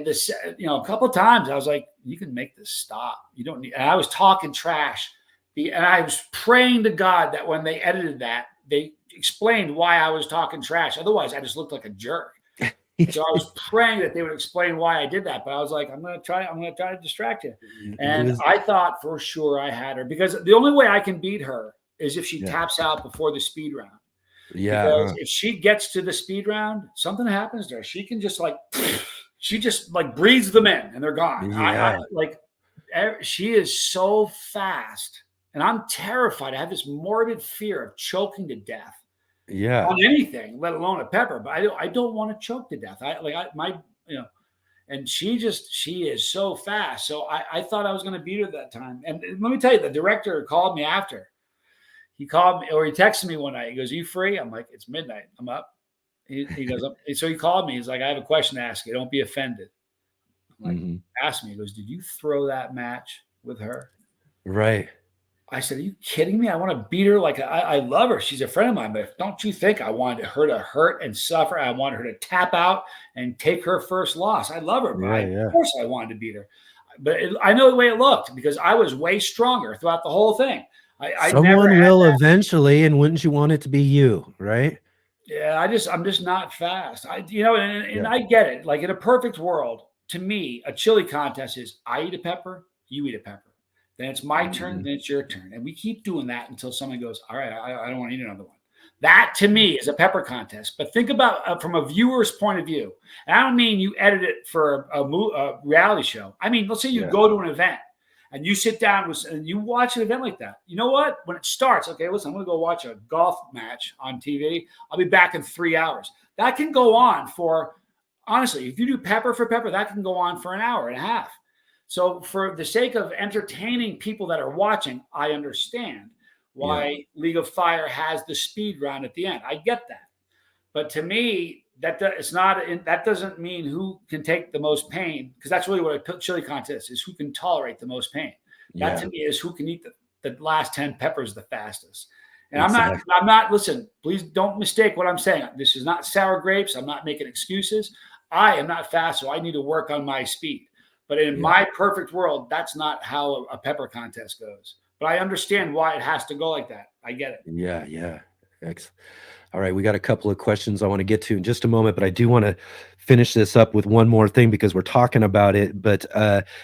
this, a couple of times I was like, you can make this stop. You don't need, and I was talking trash. And I was praying to God that when they edited that, they explained why I was talking trash. Otherwise, I just looked like a jerk. So I was praying that they would explain why I did that. But I was like, I'm going to try to distract you. And I thought for sure I had her, because the only way I can beat her is if she taps out before the speed round. Yeah. Because if she gets to the speed round, something happens to her. She can just she just breathes them in and they're gone. Yeah. She is so fast, and I'm terrified. I have this morbid fear of choking to death. Yeah. On anything, let alone a pepper. But I don't want to choke to death. And she is so fast. So I thought I was going to beat her that time. And let me tell you, the director called me after. He called me, or he texted me one night. He goes, "Are you free?" I'm like, "It's midnight. I'm up." He goes, so he called me. He's like, "I have a question to ask you. Don't be offended." I'm like, ask me. He goes, "Did you throw that match with her?" Right. I said, "Are you kidding me? I want to beat her. I love her. She's a friend of mine. But don't you think I wanted her to hurt and suffer? I wanted her to tap out and take her first loss. I love her. Right, Of course I wanted to beat her. But I know the way it looked, because I was way stronger throughout the whole thing. Someone will eventually, and wouldn't you want it to be you, right? Yeah, I'm just not fast. I get it. Like in a perfect world, to me, a chili contest is I eat a pepper, you eat a pepper. Then it's my turn, then it's your turn. And we keep doing that until someone goes, all right, I don't want to eat another one. That to me is a pepper contest. But think about from a viewer's point of view. And I don't mean you edit it for a reality show. I mean, let's say you go to an event and you sit down and you watch an event like that. You know what? When it starts, okay, listen, I'm going to go watch a golf match on TV. I'll be back in 3 hours. That can go on for, honestly, if you do pepper for pepper, that can go on for an hour and a half. So for the sake of entertaining people that are watching, I understand why League of Fire has the speed round at the end. I get that. But to me, that doesn't mean who can take the most pain, because that's really what a chili contest is: who can tolerate the most pain. That to me is who can eat the last 10 peppers the fastest. And I'm not, listen, please don't mistake what I'm saying. This is not sour grapes. I'm not making excuses. I am not fast, so I need to work on my speed. But in my perfect world, that's not how a pepper contest goes. But I understand why it has to go like that. I get it. Yeah. Excellent. All right, we got a couple of questions I want to get to in just a moment, but I do want to finish this up with one more thing because we're talking about it. But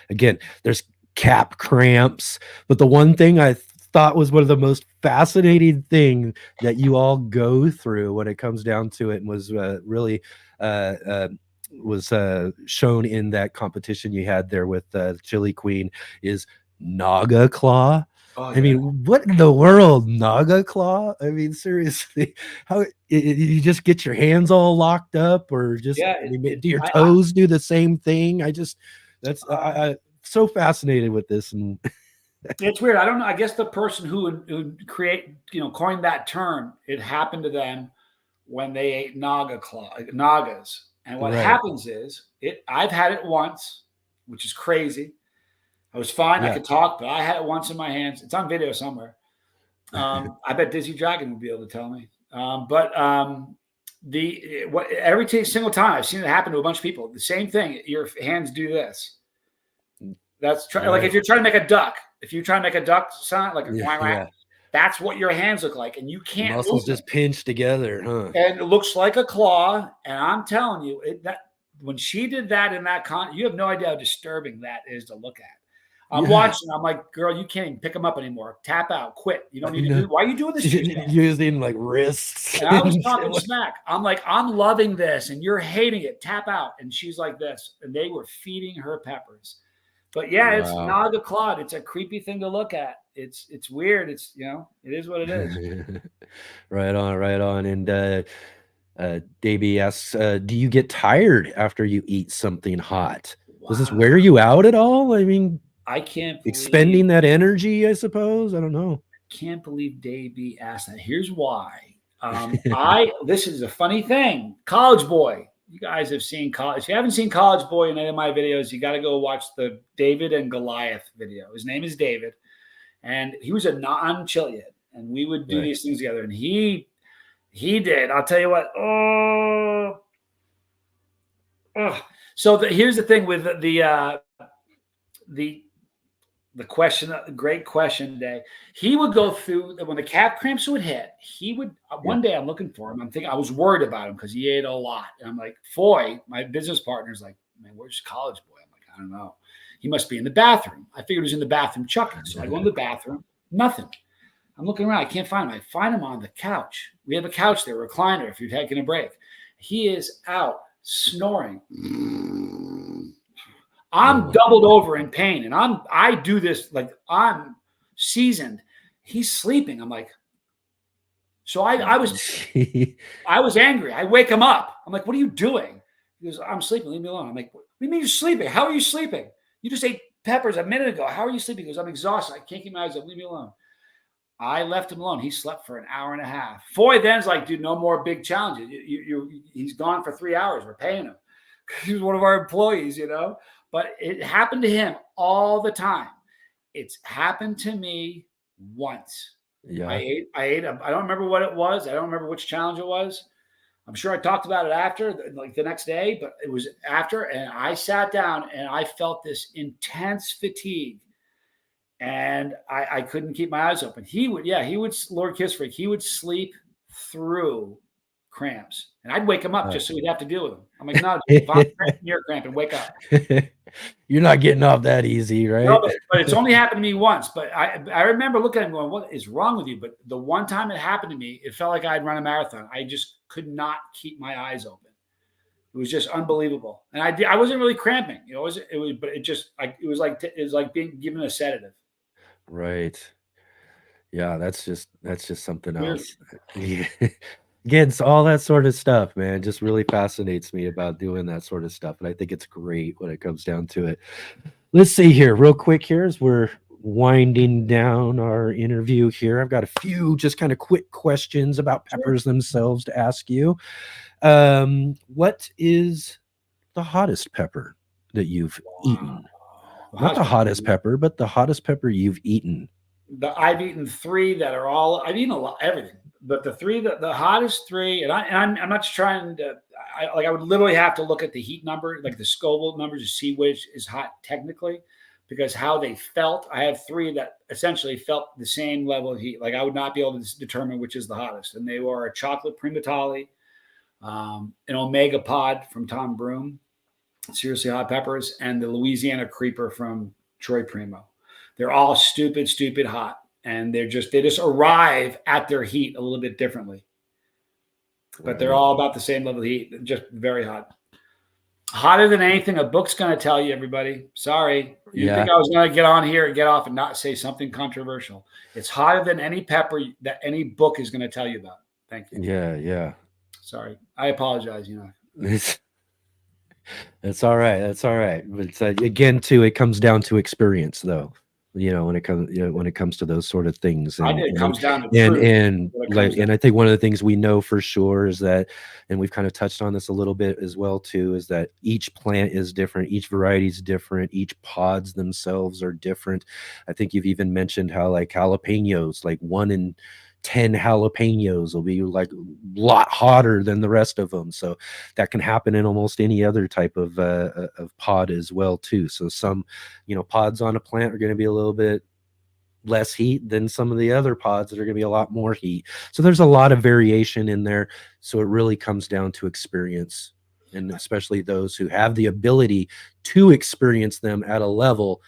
again, there's cap cramps. But the one thing I thought was one of the most fascinating thing that you all go through when it comes down to it, and was really shown in that competition you had there with Chili Queen, is Naga Claw. I mean, what in the world, Naga Claw? I mean, seriously, how you just get your hands all locked up, or just do your toes do the same thing? I'm so fascinated with this, and it's weird. I don't know. I guess the person who coined that term, it happened to them when they ate nagas. And what happens is, I've had it once, which is crazy. I was fine. I could talk, but I had it once in my hands. It's on video somewhere. I bet Dizzy Dragon would be able to tell me. Every single time I've seen it happen to a bunch of people, the same thing. Your hands do this. That's like if you're trying to make a duck. If you try to make a duck sound like a quack, that's what your hands look like, and you can't. Muscles just pinched together, huh? And it looks like a claw. And I'm telling you, that when she did that in that you have no idea how disturbing that is to look at. I'm watching. I'm like, girl, you can't even pick them up anymore. Tap out. Quit. You don't need to do. Why are you doing this? Using like wrists. And I was talking smack. I'm like, I'm loving this, and you're hating it. Tap out. And she's like this, and they were feeding her peppers. But it's Naga Clawed. It's a creepy thing to look at. It's weird. It's it is what it is. Right on. And Davey asks, do you get tired after you eat something hot? Does this wear you out at all? I mean, I can't expending that energy, I suppose. I don't know. Can't believe Dave B asked that. Here's why. This is a funny thing. College Boy. You guys have seen College. If you haven't seen College Boy in any of my videos, you got to go watch the David and Goliath video. His name is David, and he was a non-Chilean, and we would do these things together. And he did. I'll tell you what. So here's the thing with the question, great question day. He would go through when the calf cramps would hit. He would one day I'm looking for him. I'm thinking I was worried about him because he ate a lot. And I'm like, Foy, my business partner's like, man, where's College Boy? I'm like, I don't know. He must be in the bathroom. I figured he was in the bathroom chucking. So I go in the bathroom, nothing. I'm looking around. I can't find him. I find him on the couch. We have a couch there, recliner, if you're taking a break. He is out snoring. I'm doubled over in pain, and I do this like I'm seasoned. He's sleeping. I'm like, so I was angry. I wake him up. I'm like, what are you doing? He goes, I'm sleeping. Leave me alone. I'm like, what do you mean you're sleeping? How are you sleeping? You just ate peppers a minute ago. How are you sleeping? He goes, I'm exhausted. I can't keep my eyes up. Leave me alone. I left him alone. He slept for an hour and a half. Foy then's like, dude, no more big challenges. He's gone for 3 hours. We're paying him. He's one of our employees, you know. But it happened to him all the time. It's happened to me once. Yeah. I ate. I don't remember what it was. I don't remember which challenge it was. I'm sure I talked about it after, like the next day, but it was after. And I sat down and I felt this intense fatigue. And I couldn't keep my eyes open. He would, Lord Kiss Freak, he would sleep through cramps. And I'd wake him up just so he'd have to deal with them. I'm like, no, you're cramping, wake up. You're not getting off that easy, right? No, but it's only happened to me once. But I remember looking at him going, what is wrong with you? But the one time it happened to me, it felt like I'd run a marathon. I just could not keep my eyes open. It was just unbelievable. And I wasn't really cramping, you know, it was like being given a sedative. Right. Yeah, that's just something else. Again, it's all that sort of stuff, man. Just really fascinates me about doing that sort of stuff. And I think it's great when it comes down to it. Let's see here real quick here as we're winding down our interview here. I've got a few just kind of quick questions about peppers themselves to ask you. What is the hottest pepper that you've eaten? Not the hottest pepper, but the hottest pepper you've eaten. I've eaten three that are all. I've eaten a lot, everything, but the hottest three, and I'm not trying to. I would literally have to look at the heat number, like the Scoville numbers, to see which is hot technically, because how they felt. I have three that essentially felt the same level of heat. Like I would not be able to determine which is the hottest, and they were a chocolate primatale, an Omega Pod from Tom Broom, Seriously Hot Peppers, and the Louisiana Creeper from Troy Primo. They're all stupid hot, and they just arrive at their heat a little bit differently, but they're all about the same level of heat, just very hot. Hotter than anything a book's going to tell you, everybody. Sorry. You think I was going to get on here and get off and not say something controversial. It's hotter than any pepper that any book is going to tell you about. Thank you. Yeah. Sorry. I apologize, That's all right. That's all right. But again, too, it comes down to experience, though. When it comes to those sort of things, and it comes down to and I think one of the things we know for sure is that, and we've kind of touched on this a little bit as well too, is that each plant is different, each variety is different, each pods themselves are different. I think you've even mentioned how like jalapenos, like 1 in 10 jalapenos will be like a lot hotter than the rest of them. So that can happen in almost any other type of pod as well too. So some, pods on a plant are going to be a little bit less heat than some of the other pods that are going to be a lot more heat. So there's a lot of variation in there. So it really comes down to experience, and especially those who have the ability to experience them at a level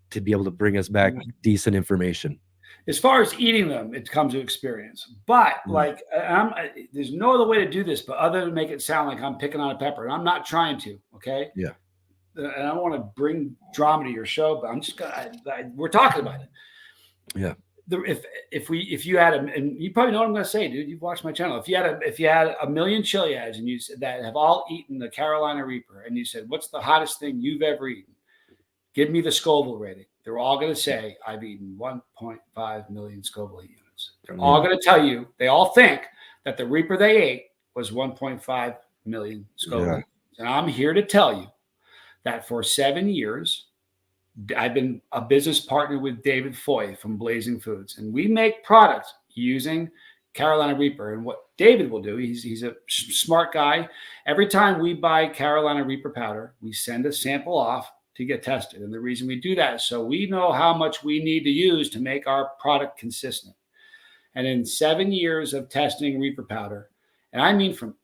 to be able to bring us back decent information. As far as eating them, it comes to experience. But there's no other way to do this, but other than make it sound like I'm picking on a pepper, and I'm not trying to. Okay. Yeah. And I don't want to bring drama to your show, but I'm just we're talking about it. Yeah. if you had and you probably know what I'm going to say, dude. You've watched my channel. If you had a million chili ads and you said that have all eaten the Carolina Reaper, and you said, "What's the hottest thing you've ever eaten?" Give me the Scoville rating. They're all going to say, "I've eaten 1.5 million Scoville units." They're all going to tell you. They all think that the Reaper they ate was 1.5 million Scoville. Yeah. And I'm here to tell you that for 7 years. I've been a business partner with David Foy from Blazing Foods, and we make products using Carolina Reaper. And what David will do, he's a smart guy. Every time we buy Carolina Reaper powder, we send a sample off to get tested. And the reason we do that is so we know how much we need to use to make our product consistent. And in 7 years of testing Reaper powder, and I mean from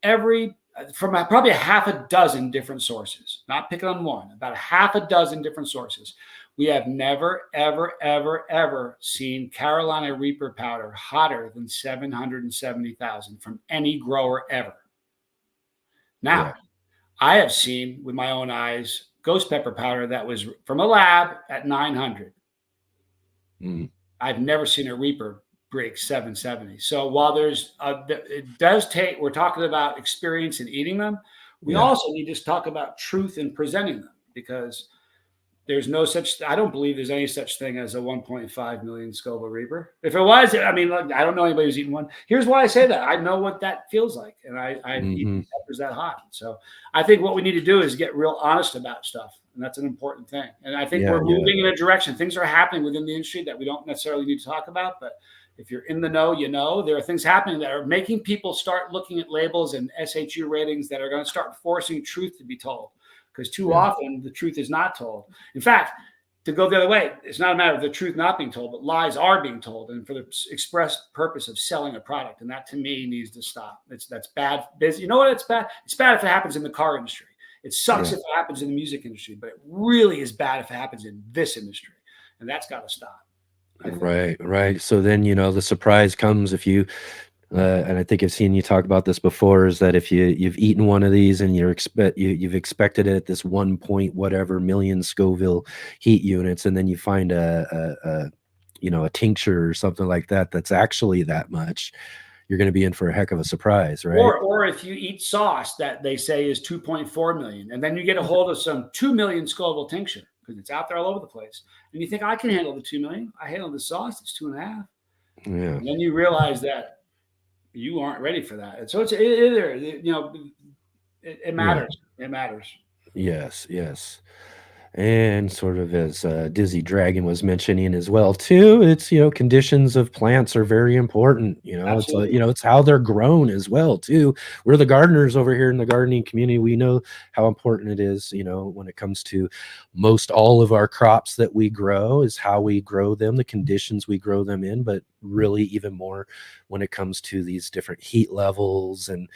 probably a half a dozen different sources, not picking on one, about a half a dozen different sources. We have never, ever, ever, ever seen Carolina Reaper powder hotter than 770,000 from any grower ever. Now, I have seen with my own eyes ghost pepper powder that was from a lab at 900. I've never seen a Reaper break 770. So while it does take, we're talking about experience in eating them. We also need to talk about truth in presenting them, because there's no such, I don't believe there's any such thing as a 1.5 million Scoville Reaper. If it was, I mean, look, I don't know anybody who's eaten one. Here's why I say that. I know what that feels like. And I eat peppers that hot. So I think what we need to do is get real honest about stuff. And that's an important thing. And I think we're moving in a direction. Things are happening within the industry that we don't necessarily need to talk about, but if you're in the know, you know, there are things happening that are making people start looking at labels and SHU ratings that are going to start forcing truth to be told, because too often the truth is not told. In fact, to go the other way, it's not a matter of the truth not being told, but lies are being told, and for the express purpose of selling a product. And that, to me, needs to stop. That's bad business. You know what? It's bad. It's bad if it happens in the car industry. It sucks if it happens in the music industry, but it really is bad if it happens in this industry. And that's got to stop. Right. So then, the surprise comes if you, and I think I've seen you talk about this before, is that if you've eaten one of these and you've expected it at this 1 point whatever million Scoville heat units, and then you find a tincture or something like that that's actually that much, you're going to be in for a heck of a surprise, right? Or if you eat sauce that they say is 2.4 million, and then you get a hold of some 2 million Scoville tincture, because it's out there all over the place, and you think, I can handle the 2 million. I handle the sauce. It's 2.5. Yeah. And then you realize that you aren't ready for that. And so it matters. Yeah. It matters. Yes. And sort of as Dizzy Dragon was mentioning as well too, it's conditions of plants are very important. It's how they're grown as well too. We're the gardeners over here in the gardening community. We know how important it is. When it comes to most all of our crops that we grow, is how we grow them, the conditions we grow them in, but really even more when it comes to these different heat levels and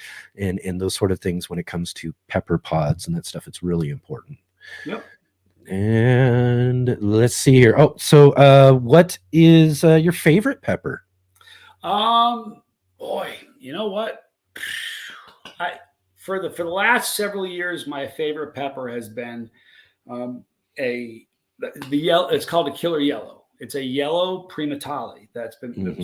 those sort of things. When it comes to pepper pods and that stuff, it's really important. Yep. And let's see here. Oh, so what is your favorite pepper? Boy, you know what? For the last several years, my favorite pepper has been the yellow. It's called a killer yellow. It's a yellow primatale that's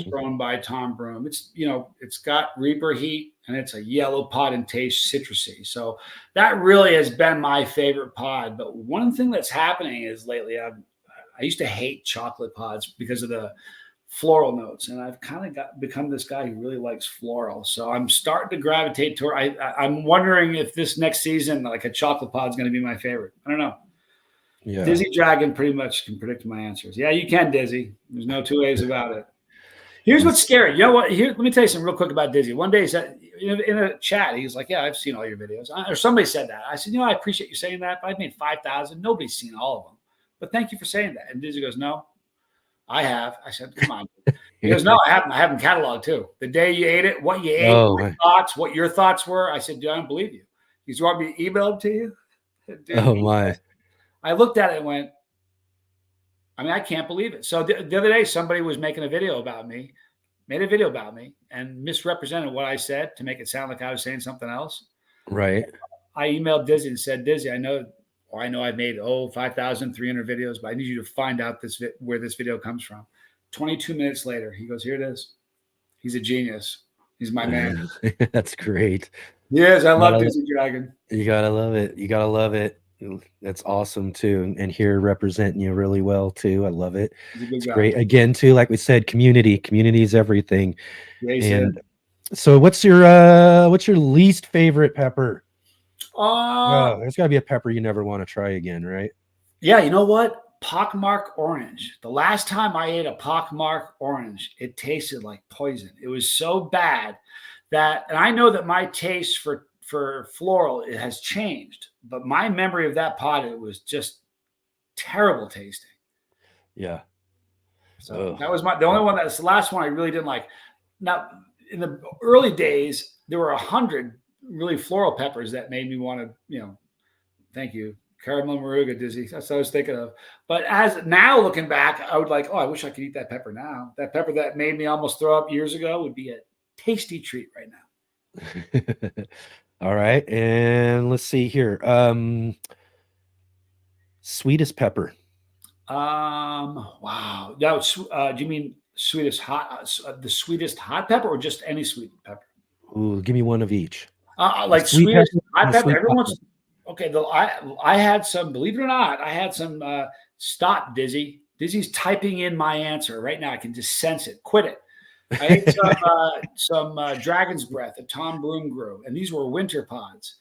grown by Tom Broom. It's got Reaper heat, and it's a yellow pod and taste citrusy. So that really has been my favorite pod. But one thing that's happening is lately, I used to hate chocolate pods because of the floral notes, and I've kind of become this guy who really likes floral. So I'm starting to gravitate toward. I'm wondering if this next season, like a chocolate pod, is going to be my favorite. I don't know. Yeah. Dizzy Dragon pretty much can predict my answers. Yeah, you can, Dizzy. There's no two ways about it. Here's what's scary. You know what? Let me tell you something real quick about Dizzy. One day he said, in a chat, he was like, "Yeah, I've seen all your videos." Or somebody said that. I said, "I appreciate you saying that, but I've made 5,000. Nobody's seen all of them. But thank you for saying that." And Dizzy goes, "No, I have." I said, "Come on." He goes, "No, I haven't. I have them cataloged too. The day you ate it, what you ate, what your thoughts were." I said, "Dude, I don't believe you." He said, "You want me to email them to you?" Dude, oh my. I looked at it and went, I can't believe it. So the other day, somebody was making a video about me, and misrepresented what I said to make it sound like I was saying something else. Right. I emailed Dizzy and said, "Dizzy, I know I've made 5,300 videos, but I need you to find out where this video comes from." 22 minutes later, he goes, "Here it is." He's a genius. He's my man. That's great. Yes, I love Dizzy Dragon. You gotta love it. You gotta love it. That's awesome too. And here representing you really well too. I love it. It's great. Again, too, like we said, community. Community is everything. And so what's your least favorite pepper? There's gotta be a pepper you never want to try again, right? Yeah, you know what? Pockmark orange. The last time I ate a pockmark orange, it tasted like poison. It was so bad that, and I know that my taste for floral, it has changed, but my memory of that pot, it was just terrible tasting. Yeah. So that was the only one. That's the last one I really didn't like. Now, in the early days, there were 100 really floral peppers that made me want to, thank you. Caramel Maruga, Dizzy. That's what I was thinking of. But as now looking back, I would like, I wish I could eat that pepper now. That pepper that made me almost throw up years ago would be a tasty treat right now. All right. And let's see here. Sweetest pepper. Wow. That was, do you mean sweetest hot, the sweetest hot pepper or just any sweet pepper? Ooh, give me one of each. Like sweetest hot pepper. Everyone's okay. I had some, believe it or not, I had some, stop Dizzy. Dizzy's typing in my answer right now. I can just sense it. Quit it. I ate some Dragon's Breath that Tom Broom grew, and these were winter pods.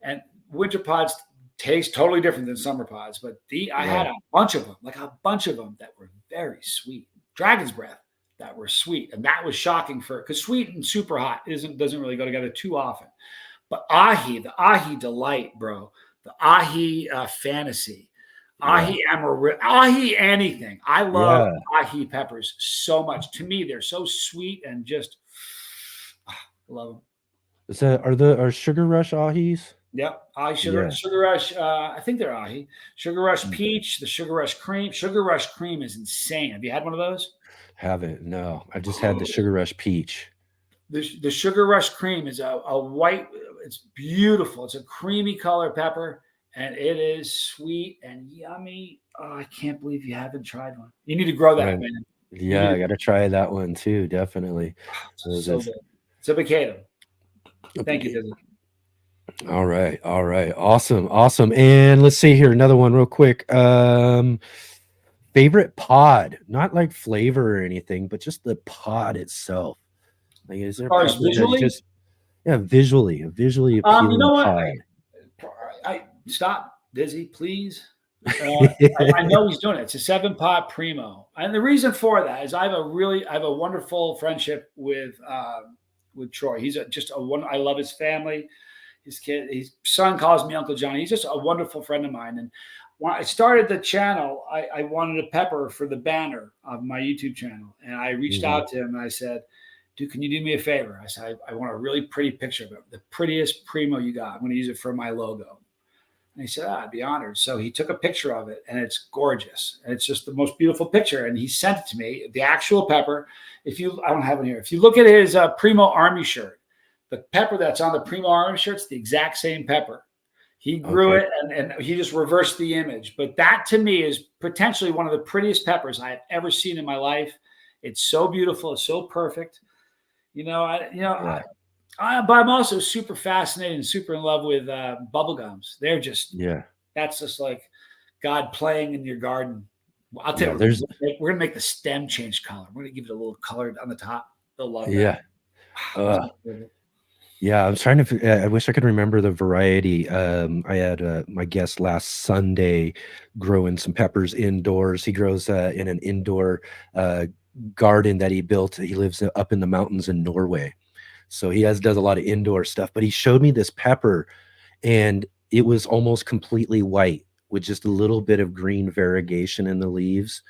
And winter pods taste totally different than summer pods, but I had a bunch of them that were very sweet. Dragon's Breath that were sweet, and that was shocking because sweet and super hot doesn't really go together too often. But the ahi delight, bro, the ahi fantasy. Ahi amarillo, ahi anything. I love ahi peppers so much. To me, they're so sweet and just I love them. Are Sugar Rush ahis? Yep, Sugar Rush. I think they're ahi. Sugar Rush Peach, the Sugar Rush Cream. Sugar Rush Cream is insane. Have you had one of those? Haven't. No, I just had the Sugar Rush Peach. The Sugar Rush Cream is a white. It's beautiful. It's a creamy color pepper. And it is sweet and yummy. Oh, I can't believe you haven't tried one. You need to grow that, man. Yeah, I got to try that one too. Definitely. So good. So Bacado. Thank you, Disney. All right. Awesome. And let's see here. Another one real quick. Favorite pod, not like flavor or anything, but just the pod itself. Like, is there visually? Visually appealing you know what? pod. I stop, Dizzy, please. I know he's doing it. It's a 7-pot primo, and the reason for that is I have a wonderful friendship with Troy. He's I love his family, his kid, his son calls me Uncle Johnny. He's just a wonderful friend of mine. And when I started the channel, I wanted a pepper for the banner of my YouTube channel, and I reached out to him and I said, "Dude, can you do me a favor?" I said, I want a really pretty picture of it, the prettiest primo you got. I'm going to use it for my logo. And he said, I'd be honored. So he took a picture of it, and it's gorgeous. And it's just the most beautiful picture. And he sent it to me, the actual pepper. I don't have it here. If you look at his Primo Army shirt, the pepper that's on the Primo Army shirt, it's the exact same pepper. He grew it, and he just reversed the image. But that, to me, is potentially one of the prettiest peppers I have ever seen in my life. It's so beautiful. It's so perfect. But I'm also super fascinated and super in love with bubblegums. They're just, that's just like God playing in your garden. I'll tell you, we're going to make the stem change color. We're going to give it a little color on the top. They'll love that. Yeah. I'm trying to, I wish I could remember the variety. I had my guest last Sunday growing some peppers indoors. He grows in an indoor garden that he built. He lives up in the mountains in Norway. So he does a lot of indoor stuff, but he showed me this pepper and it was almost completely white with just a little bit of green variegation in the leaves.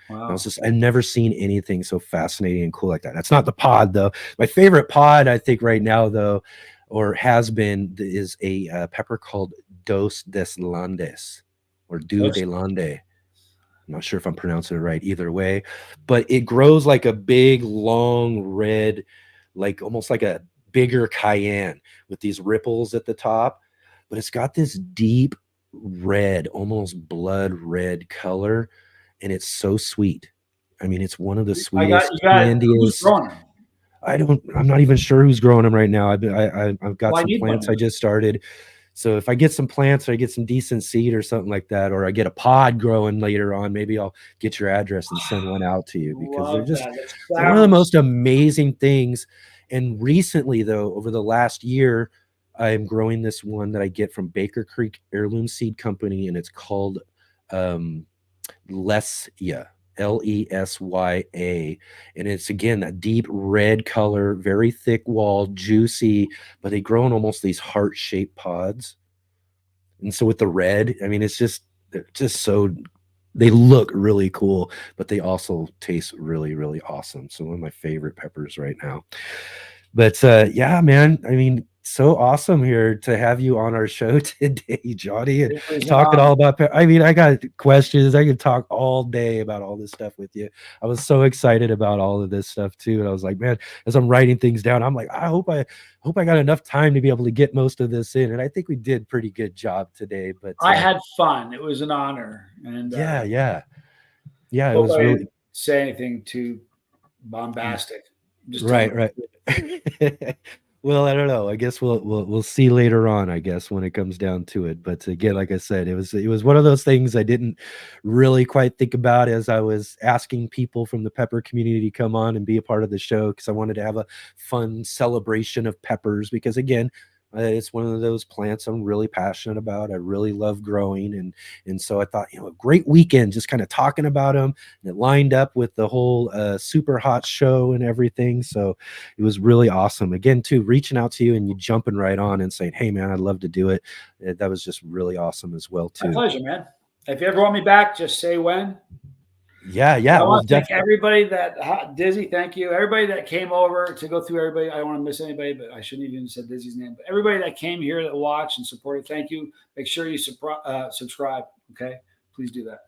Wow. I've never seen anything so fascinating and cool like that. That's not the pod though. My favorite pod, I think right now though, or has been, is a pepper called Dos des Landes or Du de Lande. I'm not sure if I'm pronouncing it right either way, but it grows like a big, long red, like almost like a bigger cayenne with these ripples at the top, but it's got this deep red, almost blood red color, and it's so sweet. I mean, it's one of the Who's sweetest, candiest. growing them? I'm not even sure who's growing them right now. I've got some plants I just started. So if I get some plants or I get some decent seed or something like that, or I get a pod growing later on, maybe I'll get your address and send one out to you, because they're just one of the most amazing things. And recently, though, over the last year, I'm growing this one that I get from Baker Creek Heirloom Seed Company, and it's called Lesya. Lesya, and it's again a deep red color, very thick wall, juicy, but they grow in almost these heart-shaped pods. And so with the red, I mean, it's just so, they look really cool, but they also taste really, really awesome. So one of my favorite peppers right now. But yeah, man, I mean, so awesome here to have you on our show today, Johnny, and talking all about. I mean, I got questions. I could talk all day about all this stuff with you. I was so excited about all of this stuff too, and I was like, man, as I'm writing things down, I'm like, I hope I got enough time to be able to get most of this in, and I think we did a pretty good job today. But I had fun. It was an honor, and yeah. It was I really didn't say anything too bombastic. Just right. Well, I don't know. I guess we'll see later on, I guess, when it comes down to it. But again, like I said, it was one of those things I didn't really quite think about as I was asking people from the pepper community to come on and be a part of the show, because I wanted to have a fun celebration of peppers, because again, it's one of those plants I'm really passionate about. I really love growing. And so I thought, a great weekend just kind of talking about them. And it lined up with the whole SuperHot show and everything. So it was really awesome. Again, too, reaching out to you and you jumping right on and saying, hey, man, I'd love to do it. That was just really awesome as well, too. My pleasure, man. If you ever want me back, just say when. Yeah. I want to thank everybody Dizzy, thank you. Everybody that came over to go through everybody. I don't want to miss anybody, but I shouldn't even said Dizzy's name. But everybody that came here that watched and supported, thank you. Make sure you subscribe. Okay, please do that.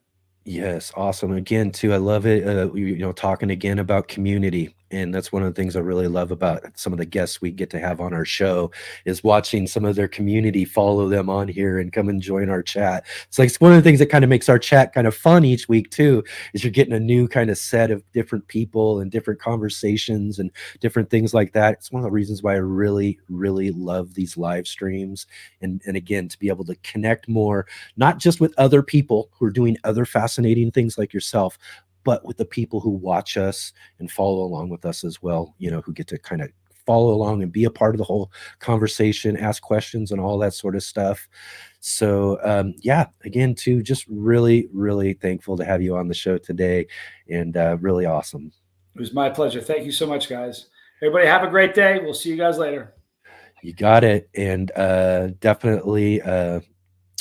Yes, awesome. Again, too, I love it. Talking again about community. And that's one of the things I really love about some of the guests we get to have on our show, is watching some of their community follow them on here and come and join our chat. It's like one of the things that kind of makes our chat kind of fun each week too, is you're getting a new kind of set of different people and different conversations and different things like that. It's one of the reasons why I really, really love these live streams. And again, to be able to connect more, not just with other people who are doing other fascinating things like yourself, but with the people who watch us and follow along with us as well, who get to kind of follow along and be a part of the whole conversation, ask questions and all that sort of stuff. So yeah, again, too, just really, really thankful to have you on the show today, and really awesome. It was my pleasure. Thank you so much, guys. Everybody have a great day. We'll see you guys later. You got it. And definitely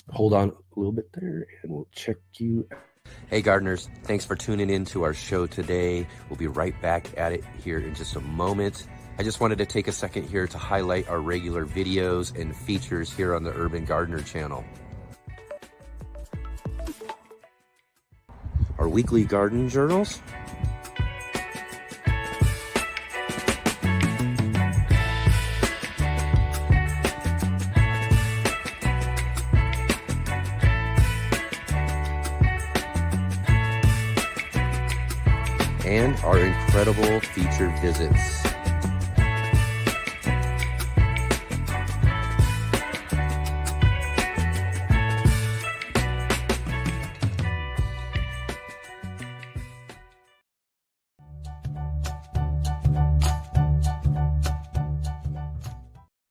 hold on a little bit there and we'll check you out. Hey gardeners, thanks for tuning in to our show today. We'll be right back at it here in just a moment. I just wanted to take a second here to highlight our regular videos and features here on the Urban Gardener channel. Our weekly garden journals, and our incredible featured visits.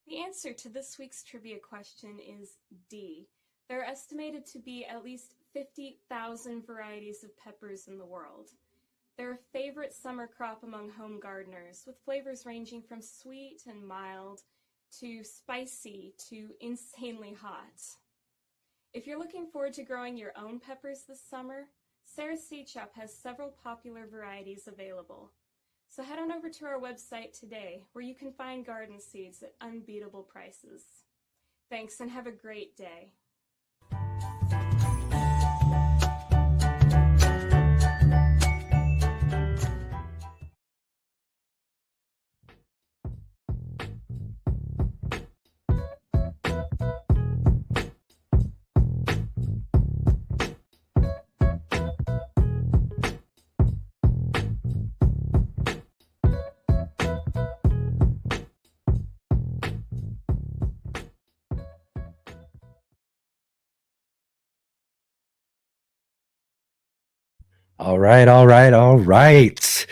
The answer to this week's trivia question is D. There are estimated to be at least 50,000 varieties of peppers in the world. They're a favorite summer crop among home gardeners, with flavors ranging from sweet and mild to spicy to insanely hot. If you're looking forward to growing your own peppers this summer, Sarah's Seed Shop has several popular varieties available. So head on over to our website today, where you can find garden seeds at unbeatable prices. Thanks, and have a great day. All right, all right, all right.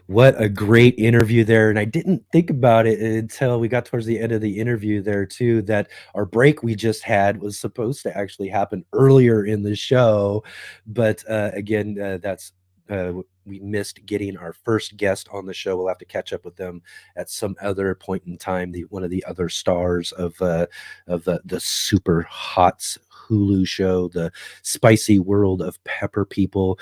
What a great interview there. And I didn't think about it until we got towards the end of the interview there, too, that our break we just had was supposed to actually happen earlier in the show. But again, we missed getting our first guest on the show. We'll have to catch up with them at some other point in time. One of the other stars of the Super Hots Hulu show, the Spicy World of Pepper People,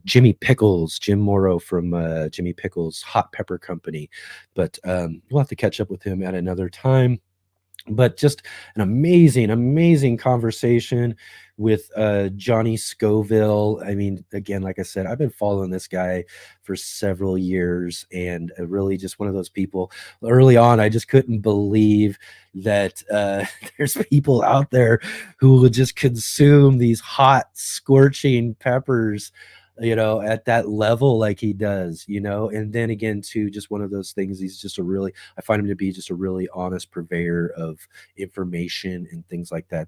Jimmy Pickles, Jim Morrow from Jimmy Pickles Hot Pepper Company. But we'll have to catch up with him at another time. But just an amazing, amazing conversation with Johnny Scoville. I mean, again, like I said, I've been following this guy for several years, and really just one of those people. Early on, I just couldn't believe that there's people out there who will just consume these hot, scorching peppers, at that level like he does, and then again, too, just one of those things. I find him to be just a really honest purveyor of information and things like that,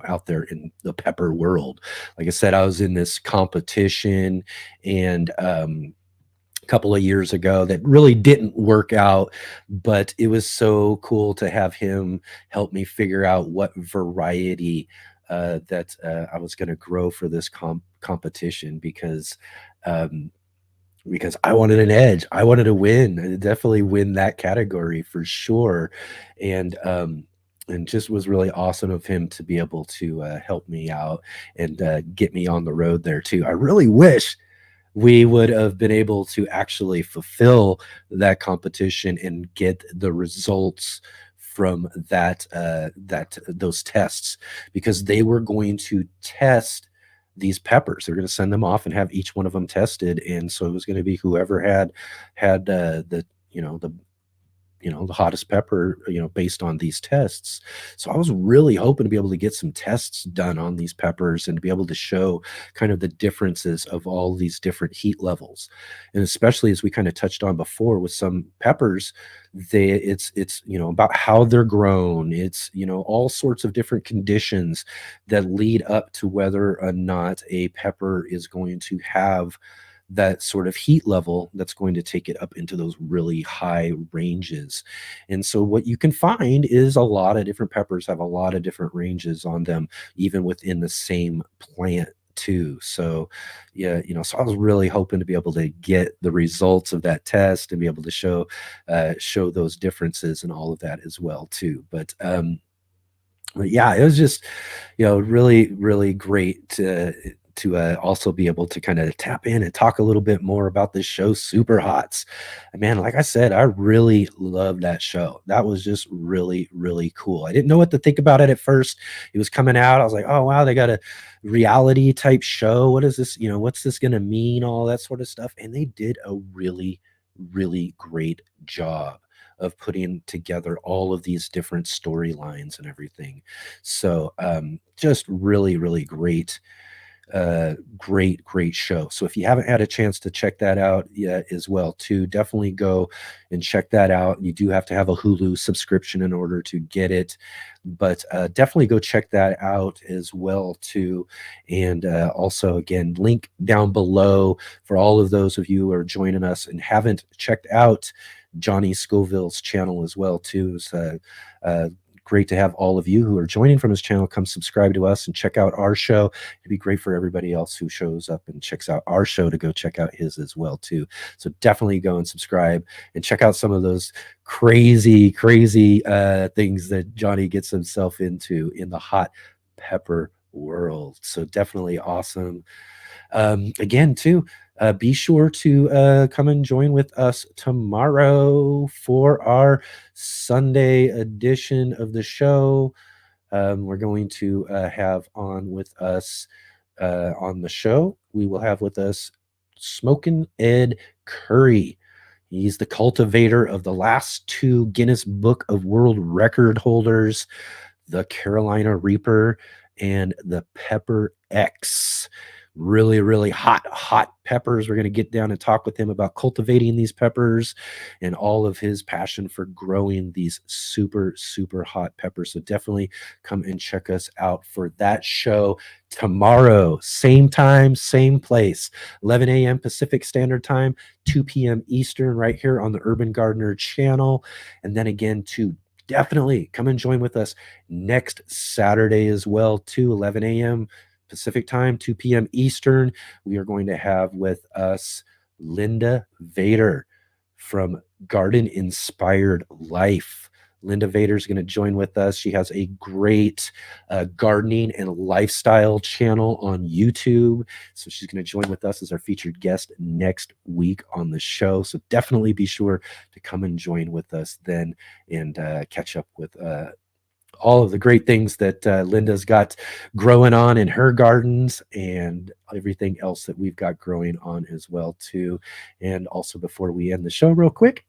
out there in the pepper world. Like I said, I was in this competition and, a couple of years ago that really didn't work out, but it was so cool to have him help me figure out what variety that I was going to grow for this competition, because I wanted an edge. I wanted to win, definitely win that category for sure. And just was really awesome of him to be able to help me out and get me on the road there too. I really wish we would have been able to actually fulfill that competition and get the results from those tests, because they were going to test these peppers. They're going to send them off and have each one of them tested, and so it was going to be whoever had the hottest pepper, based on these tests. So I was really hoping to be able to get some tests done on these peppers and to be able to show kind of the differences of all these different heat levels. And especially as we kind of touched on before with some peppers, it's about how they're grown. It's, all sorts of different conditions that lead up to whether or not a pepper is going to have that sort of heat level that's going to take it up into those really high ranges. And so what you can find is a lot of different peppers have a lot of different ranges on them, even within the same plant too. So yeah, so I was really hoping to be able to get the results of that test and be able to show those differences and all of that as well too. But yeah, it was just, really, really great to also be able to kind of tap in and talk a little bit more about this show, Superhots. And man, like I said, I really love that show. That was just really, really cool. I didn't know what to think about it at first. It was coming out. I was like, oh, wow, they got a reality type show. What is this? What's this going to mean? All that sort of stuff. And they did a really, really great job of putting together all of these different storylines and everything. So just really, really great great show. So if you haven't had a chance to check that out yet as well too, definitely go and check that out. You do have to have a Hulu subscription in order to get it, but definitely go check that out as well too. And also, again, link down below for all of those of you who are joining us and haven't checked out Johnny Scoville's channel as well too. It's great to have all of you who are joining from his channel come subscribe to us and check out our show. It'd be great for everybody else who shows up and checks out our show to go check out his as well too. So definitely go and subscribe and check out some of those crazy things that Johnny gets himself into in the hot pepper world. So definitely awesome. Again too, be sure to come and join with us tomorrow for our Sunday edition of the show. We're going to have on with us on the show. We will have with us Smokin' Ed Curry. He's the cultivator of the last two Guinness Book of World Record holders, the Carolina Reaper and the Pepper X. really, really hot peppers. We're going to get down and talk with him about cultivating these peppers and all of his passion for growing these super, super hot peppers. So definitely come and check us out for that show tomorrow. Same time, same place, 11 a.m. Pacific Standard Time, 2 p.m. Eastern, right here on the Urban Gardener channel. And then again, too, definitely come and join with us next Saturday as well, too, 11 a.m. Pacific time, 2 p.m. Eastern. We are going to have with us Linda Vader from Garden Inspired Life. Linda Vader is going to join with us. She has a great gardening and lifestyle channel on YouTube. So she's going to join with us as our featured guest next week on the show. So definitely be sure to come and join with us then and catch up with all of the great things that Linda's got growing on in her gardens and everything else that we've got growing on as well too. And also, before we end the show real quick,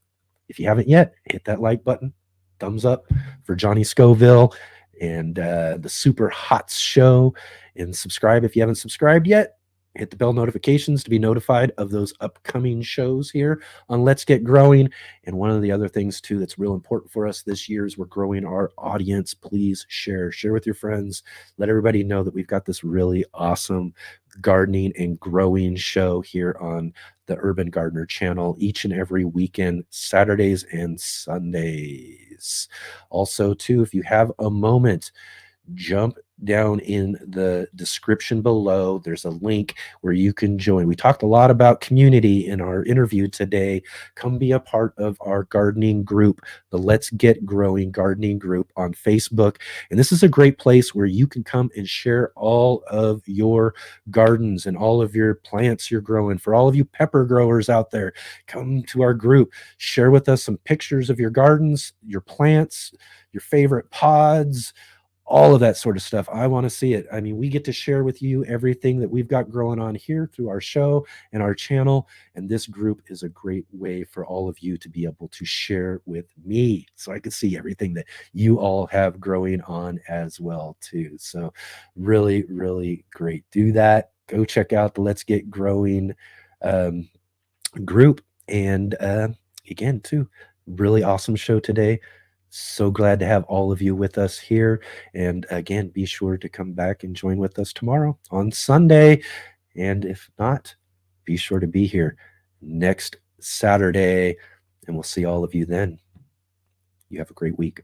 if you haven't yet, hit that like button, thumbs up for Johnny Scoville and the Superhots show, and subscribe if you haven't subscribed yet. Hit the bell notifications to be notified of those upcoming shows here on Let's Get Growing. And one of the other things too that's real important for us this year is we're growing our audience. Please share with your friends. Let everybody know that we've got this really awesome gardening and growing show here on the Urban Gardener channel each and every weekend, Saturdays and Sundays. Also too, if you have a moment, jump down in the description below. There's a link where you can join. We talked a lot about community in our interview today. Come be a part of our gardening group, the Let's Get Growing gardening group on Facebook. And this is a great place where you can come and share all of your gardens and all of your plants you're growing. For all of you pepper growers out there, come to our group, share with us some pictures of your gardens, your plants, your favorite pods, all of that sort of stuff. I want to see it. I mean, we get to share with you everything that we've got growing on here through our show and our channel. And this group is a great way for all of you to be able to share with me so I can see everything that you all have growing on as well too. So really, really great. Do that. Go check out the Let's Get Growing group. And again, too, really awesome show today. So glad to have all of you with us here. And again, be sure to come back and join with us tomorrow on Sunday. And if not, be sure to be here next Saturday. And we'll see all of you then. You have a great week.